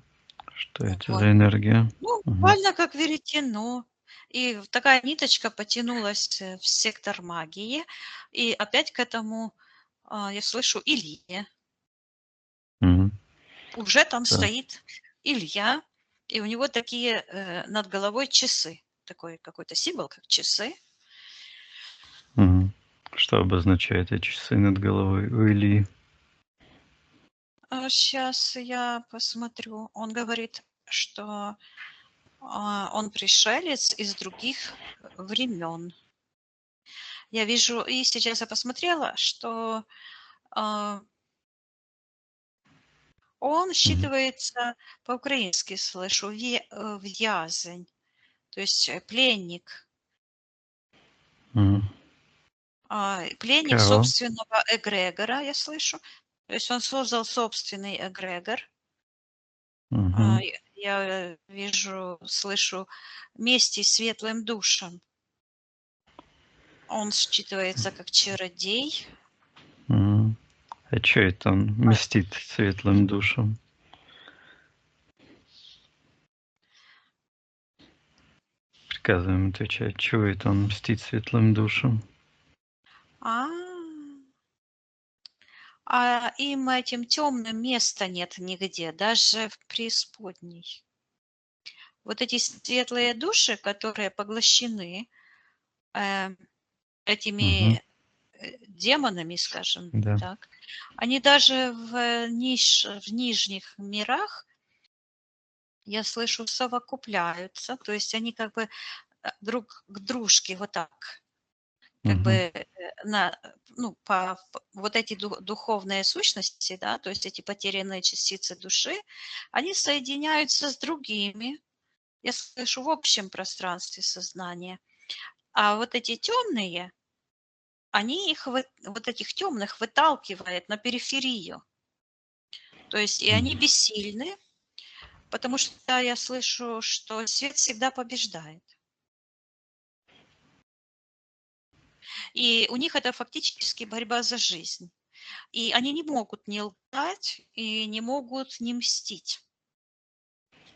Что это Вот. за энергия? Ну, Мгм. буквально как веретено. И такая ниточка потянулась в сектор магии. И опять к этому я слышу Илье. Мгм. Уже там Так. стоит Илья, и у него такие над головой часы. Такой какой-то символ, как часы. Мгм. Что обозначает эти часы над головой у Ильи? Сейчас я посмотрю. Он говорит, что он пришелец из других времен. Я вижу, и сейчас я посмотрела, что а, он Мгм. считывается по-украински, слышу, в'язень, то есть пленник. Мгм. Пленник Кого? собственного эгрегора, я слышу. То есть он создал собственный эгрегор. Мгм. Я вижу, слышу мести светлым душам. Он считывается как чародей. Мгм. А чё это он А, мстит светлым душам? Приказываем отвечать. Чего это он мстит светлым душам? а, им, этим темным, места нет нигде, даже в преисподней. Вот эти светлые души, которые поглощены э, Мгм. этими демонами, скажем Да. так, они даже в нижних мирах, я слышу, совокупляются, то есть они как бы друг к дружке вот так, как бы Мгм. ну, вот эти духовные сущности, да, то есть эти потерянные частицы души, они соединяются с другими, я слышу, в общем пространстве сознания. А вот эти темные, они их, вот этих темных выталкивает на периферию. То есть и они Мгм. бессильны, потому что я слышу, что свет всегда побеждает. И у них это фактически борьба за жизнь. И они не могут не лгать и не могут не мстить,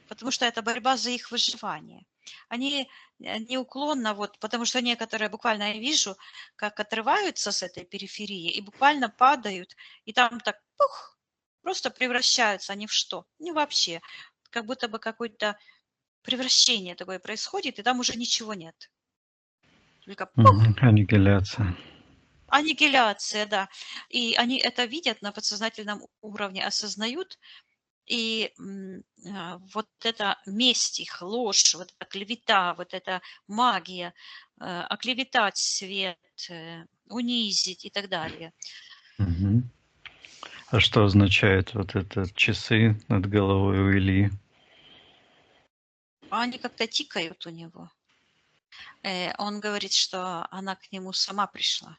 потому что это борьба за их выживание. Они неуклонно, вот, потому что некоторые, буквально я вижу, как отрываются с этой периферии и буквально падают, и там так пух, просто превращаются они в что? Не вообще. Как будто бы какое-то превращение такое происходит, и там уже ничего нет. Только Мгм. пух, Аннигиляция. аннигиляция, да. И они это видят на подсознательном уровне, осознают, и вот эта месть их, ложь, вот эта клевета, вот эта магия, оклеветать свет, унизить и так далее. Мгм. А что означает вот это часы над головой у Ильи? А они как-то тикают у него. Он говорит, что она к нему сама пришла.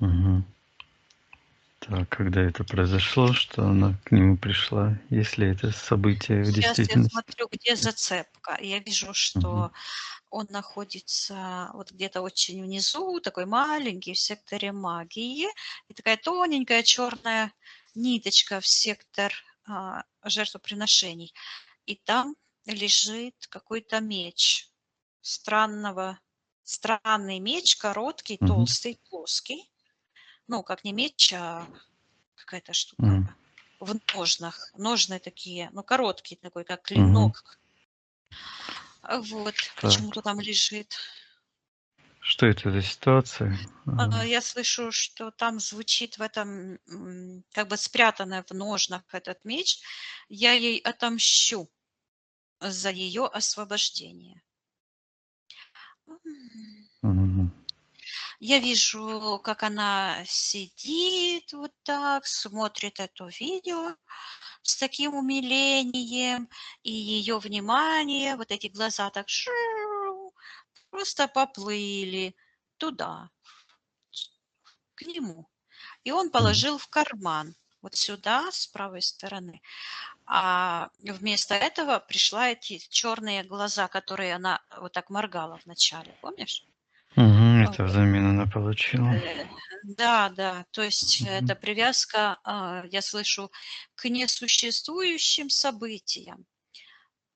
Мгм. дата, когда это произошло, что она к нему пришла, если это событие в Сейчас я действительности? смотрю, где зацепка. Я вижу, Мгм. что он находится вот где-то очень внизу, такой маленький, в секторе магии, и такая тоненькая черная ниточка в сектор жертвоприношений. И там лежит какой-то меч странный меч, короткий, Мгм. толстый, плоский. Ну, как не меч, а какая-то штука Мгм. в ножнах. Ножны такие, ну, короткий такой, как Мгм. клинок. Вот, Так, почему-то там лежит. что это за ситуация? Я слышу, что там звучит в этом, как бы спрятанная в ножнах этот меч. Я ей отомщу за ее освобождение. М. Мгм. Я вижу, как она сидит вот так, смотрит это видео с таким умилением, и ее внимание, вот эти глаза так просто поплыли туда, к нему. И он Мгм. положил в карман, вот сюда, с правой стороны. А вместо этого пришла эти черные глаза, которые она вот так моргала вначале, помнишь? Мгм. Это Вот. взамен она получила. Э, Да, да, то есть Мгм. это привязка, я слышу, к несуществующим событиям.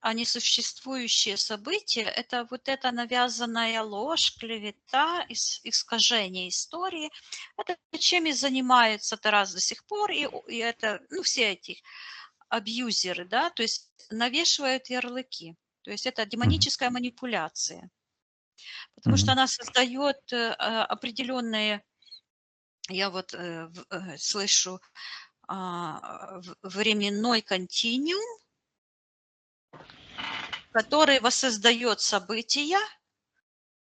А несуществующие события– это вот эта навязанная ложь, клевета, искажение истории. Это чем и занимается Тарас до сих пор, и это, ну, все эти абьюзеры, да, то есть навешивают ярлыки. То есть это Мгм. демоническая манипуляция, потому что Мгм. она создает определенные, я вот слышу, временной континуум, который воссоздает события,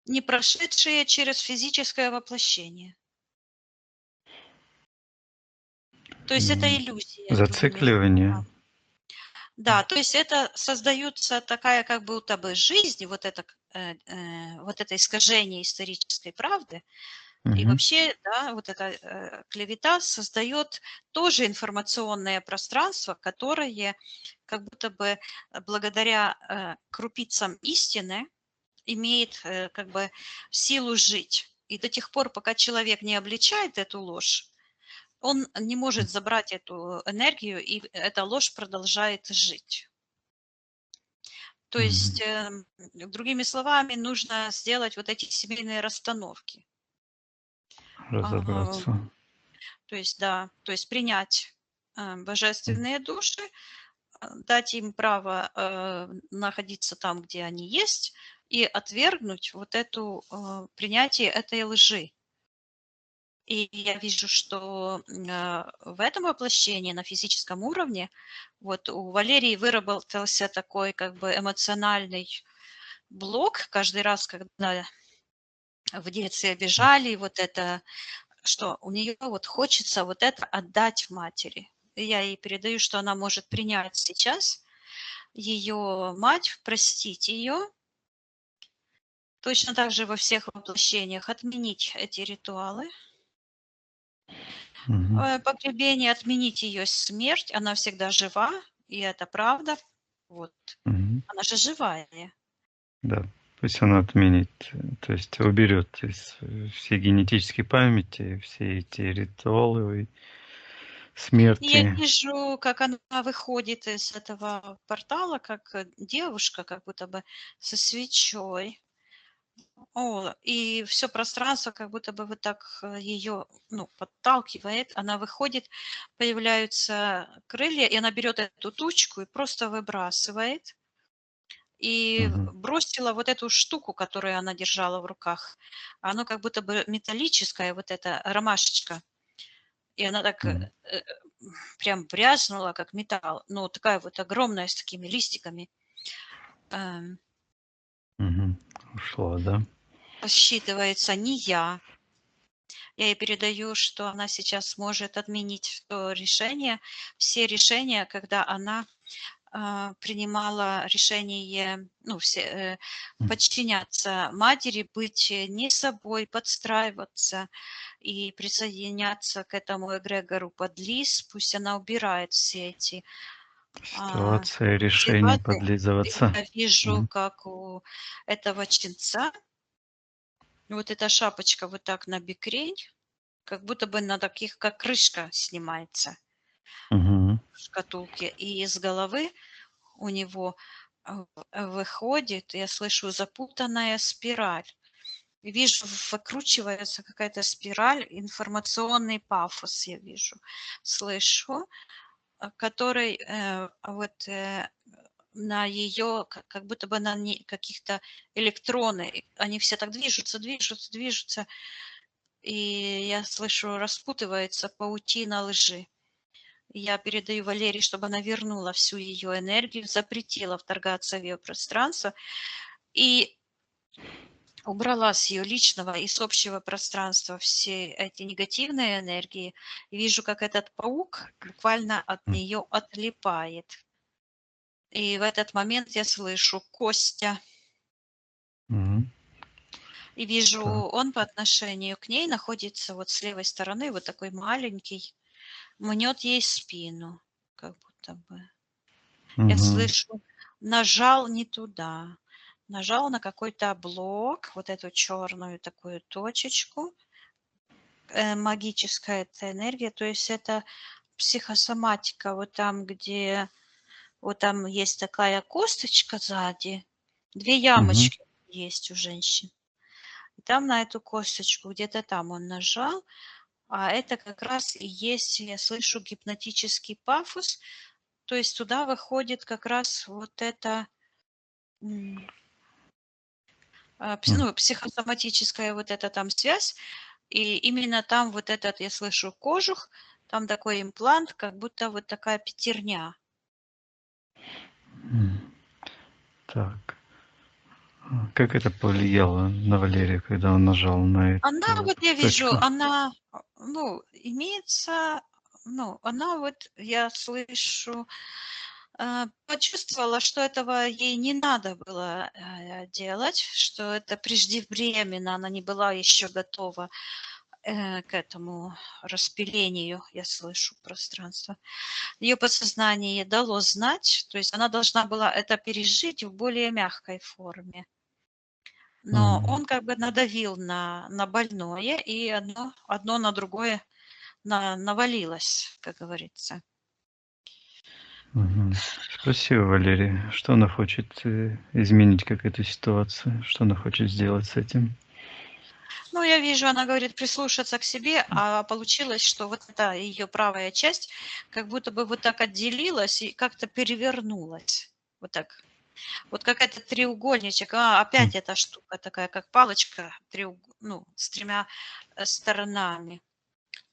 не прошедшие через физическое воплощение. То есть это М. иллюзия, другими Зацикливание. словами. Да, то есть это создается такая как будто бы жизнь, вот это искажение исторической правды. И Мгм. вообще, да, вот эта клевета создает тоже информационное пространство, которое как будто бы благодаря крупицам истины имеет как бы силу жить. И до тех пор, пока человек не обличает эту ложь, он не может забрать эту энергию, и эта ложь продолжает жить. То есть, Мгм. другими словами, нужно сделать вот эти семейные расстановки. А, Разобраться. То есть, да, то есть принять М. божественные души, дать им право находиться там, где они есть, и отвергнуть вот это принятие этой лжи. И я вижу, что в этом воплощении на физическом уровне вот у Валерии выработался такой как бы эмоциональный блок каждый раз, когда в детстве обижали, вот это, что у нее вот хочется вот это отдать матери. И я ей передаю, что она может принять сейчас ее мать, простить ее, точно так же во всех воплощениях отменить эти ритуалы, Мгм. погребение, отменить ее смерть, она всегда жива, и это правда. Вот. Мгм. Она же живая. Да. Пусть она отменит, то есть уберет из все генетические памяти, все эти ритуалы, И я смерти. вижу, как она выходит из этого портала, как девушка, как будто бы со свечой. И все пространство как будто бы вот так ее, ну, подталкивает. Она выходит, появляются крылья, и она берет эту тучку и просто выбрасывает. И Мгм. бросила вот эту штуку, которую она держала в руках. Оно как будто бы металлическая, вот эта ромашечка. И она так Мгм. прям брязнула, как металл. Ну, такая вот огромная, с такими листиками. Эм, Мгм. Ушла, да? Посчитывается не я. Я ей передаю, что она сейчас сможет отменить то решение, все решения, когда она принимала решение, ну, подчиняться матери, быть не собой, подстраиваться и присоединяться к этому эгрегору подлиз, пусть она убирает все эти Ситуация, решение ситуации. подлизываться. Я вижу, как у этого ченца вот эта шапочка вот так на бикрень, как будто бы на таких, как крышка снимается Мгм. в шкатулке, и из головы у него выходит, я слышу, запутанная спираль. И вижу, выкручивается какая-то спираль, информационный пафос я вижу, слышу, который вот на ее, как будто бы на каких-то электроны, они все так движутся, движутся, движутся, и я слышу, распутывается паутина лжи. Я передаю Валерии, чтобы она вернула всю ее энергию, запретила вторгаться в ее пространство и убрала с ее личного и с общего пространства все эти негативные энергии. И вижу, как этот паук буквально от нее отлипает. И в этот момент я слышу Костя. Мгм. И вижу, Так. он по отношению к ней находится вот с левой стороны, вот такой маленький, мнет ей спину, как будто бы. Я Мгм. слышу, нажал не туда, нажал на какой-то блок, вот эту черную такую точечку, магическая эта энергия, то есть это психосоматика, вот там, где, вот там есть такая косточка сзади, две Мгм. ямочки есть у женщин. И там на эту косточку, где-то там он нажал, а это как раз и есть, я слышу, гипнотический пафос, то есть туда выходит как раз вот это М. ну, психосоматическая вот эта там связь, и именно там вот этот, я слышу, кожух, там такой имплант, как будто вот такая пятерня. М. Так. Как это повлияло на Валерия, когда он нажал на Она, эту вот вот я вижу, точку? она, ну, имеется, ну, она вот, я слышу, почувствовала, что этого ей не надо было делать, что это преждевременно, она не была еще готова к этому распилению, я слышу пространство. Ее подсознание дало знать, то есть она должна была это пережить в более мягкой форме. Но М. он как бы надавил на больное, и одно на другое навалилось, как говорится. Мгм. Спасибо, Валерий. Что она хочет изменить, как эту ситуацию? Что она хочет сделать с этим? Ну, я вижу, она говорит прислушаться к себе, а получилось, что вот эта ее правая часть как будто бы вот так отделилась и как-то перевернулась. Вот так. Вот как этот треугольничек, М. опять эта штука такая, как палочка, ну, с тремя сторонами.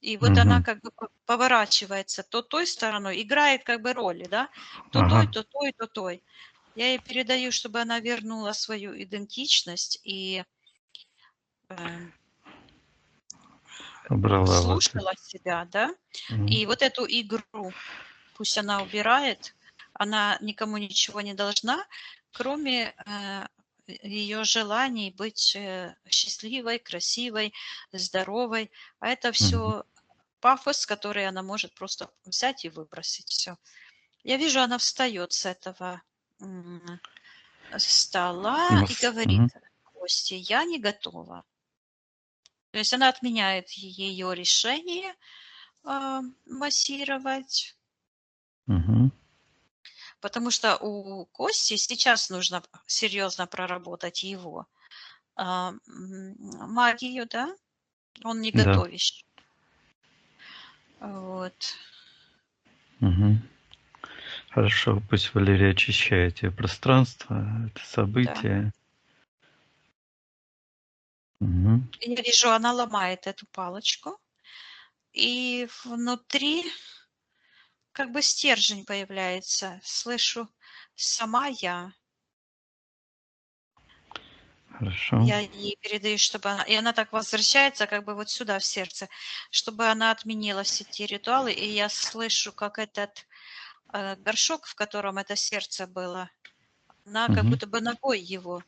И вот она Мгм. как бы поворачивается то той стороной, играет как бы роли, да, то той, Ага. то той, то той. Я ей передаю, чтобы она вернула свою идентичность и Убрала вот это. слушала себя, да, М. и вот эту игру пусть она убирает, она никому ничего не должна, кроме ее желаний быть счастливой, красивой, здоровой. А это Мгм. все пафос, который она может просто взять и выбросить. Все. Я вижу, она встает с этого м, стола и говорит Мгм. Косте, я не готова. То есть она отменяет ее решение массировать, Мгм. потому что у Кости сейчас нужно серьезно проработать его магию, да, он не Да. готов еще. Вот. Мгм. Хорошо, пусть Валерия очищает ее пространство, это Да. событие. Мгм. Я вижу, она ломает эту палочку, и внутри как бы стержень появляется. Слышу сама я. Хорошо. Я ей передаю, чтобы она... И она так возвращается как бы вот сюда, в сердце, чтобы она отменила все те ритуалы. И я слышу, как этот горшок, в котором это сердце было, она как Мгм. будто бы ногой его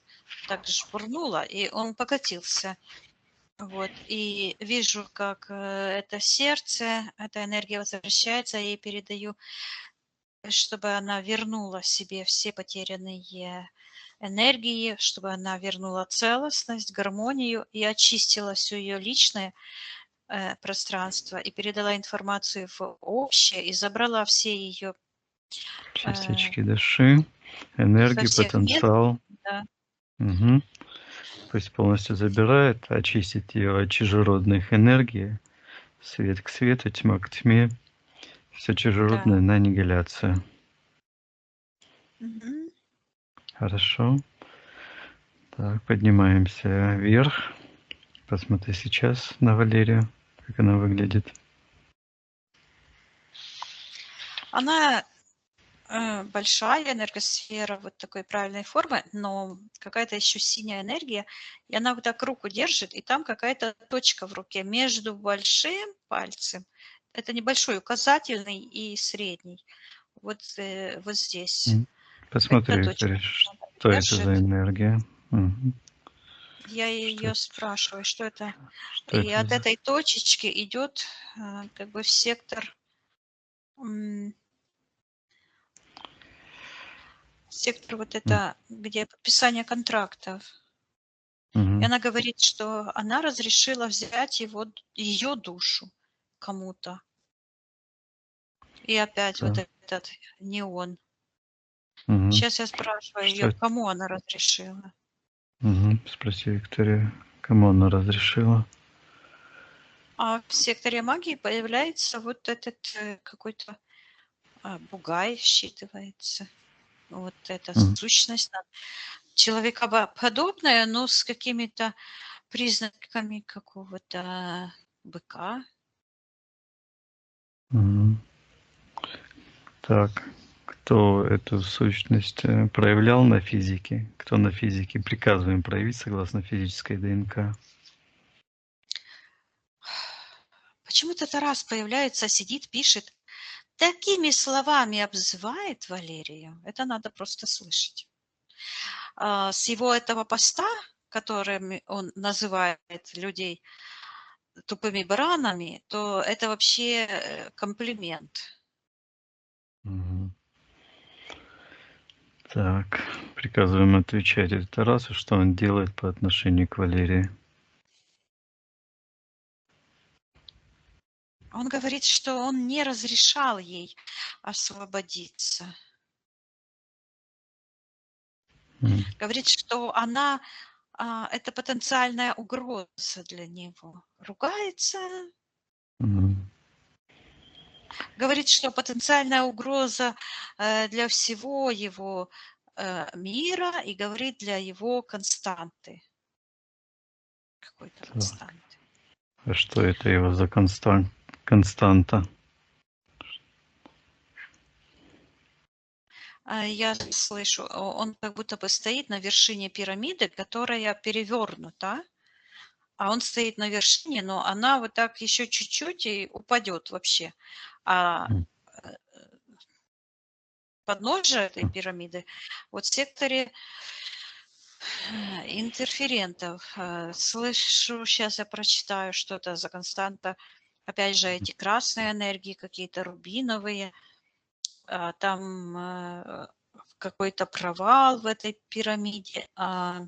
так жбурнула, и он покатился. Вот. И вижу, как это сердце, эта энергия возвращается, я ей передаю, чтобы она вернула себе все потерянные энергии, чтобы она вернула целостность, гармонию и очистила все ее личное пространство и передала информацию в общее и забрала все ее Частички души, со энергии, всех мест, потенциал. да, Мгм. Пусть полностью забирает, очистит ее от чужеродных энергий, свет к свету, тьма к тьме, все да. чужеродное на аннигиляцию. Мгм. Хорошо. Так, поднимаемся вверх. Посмотри сейчас на Валерию, как она выглядит. Она большая энергосфера вот такой правильной формы, но какая-то еще синяя энергия, и она вот так руку держит, и там какая-то точка в руке между большим пальцем, это небольшой указательный и средний, вот, вот здесь. Эта Посмотри, точка Виктория, что это за держит. энергия. Мгм. Я Что, ее спрашиваю, что это. что И это от за... этой точечки идет как бы в сектор вот М, это, где подписание контрактов. И мгм. она говорит, что она разрешила взять ее душу кому-то. И опять вот Так, этот неон. мгм. Сейчас я спрашиваю Что ее, это? кому она разрешила. Мгм. Спроси, Виктория, кому она разрешила. А в секторе магии появляется вот этот какой-то бугай считывается. Вот эта Мгм. сущность человекоподобная, но с какими-то признаками какого-то быка. Мгм. Так, кто эту сущность проявлял на физике? Кто на физике приказываем проявить согласно физической ДНК? Почему-то Тарас появляется, сидит, пишет. Такими словами обзывает Валерию. Это надо просто слышать. С его этого поста, которым он называет людей тупыми баранами, то это вообще комплимент. Мгм. Так, приказываем отвечать Тарасу, что он делает по отношению к Валерии. Он говорит, что он не разрешал ей освободиться. М, Говорит, что она это потенциальная угроза для него. Ругается, м, говорит, что потенциальная угроза для всего его мира и говорит для его константы, какой-то Так, константы. а что это его за константа? Я слышу, он как будто бы стоит на вершине пирамиды, которая перевернута, а он стоит на вершине, но она вот так еще чуть-чуть и упадет вообще. А М, э, подножие этой м, пирамиды вот в секторе интерферентов. Слышу, сейчас я прочитаю, что это за константа. Опять же, эти красные энергии, какие-то рубиновые. Там какой-то провал в этой пирамиде.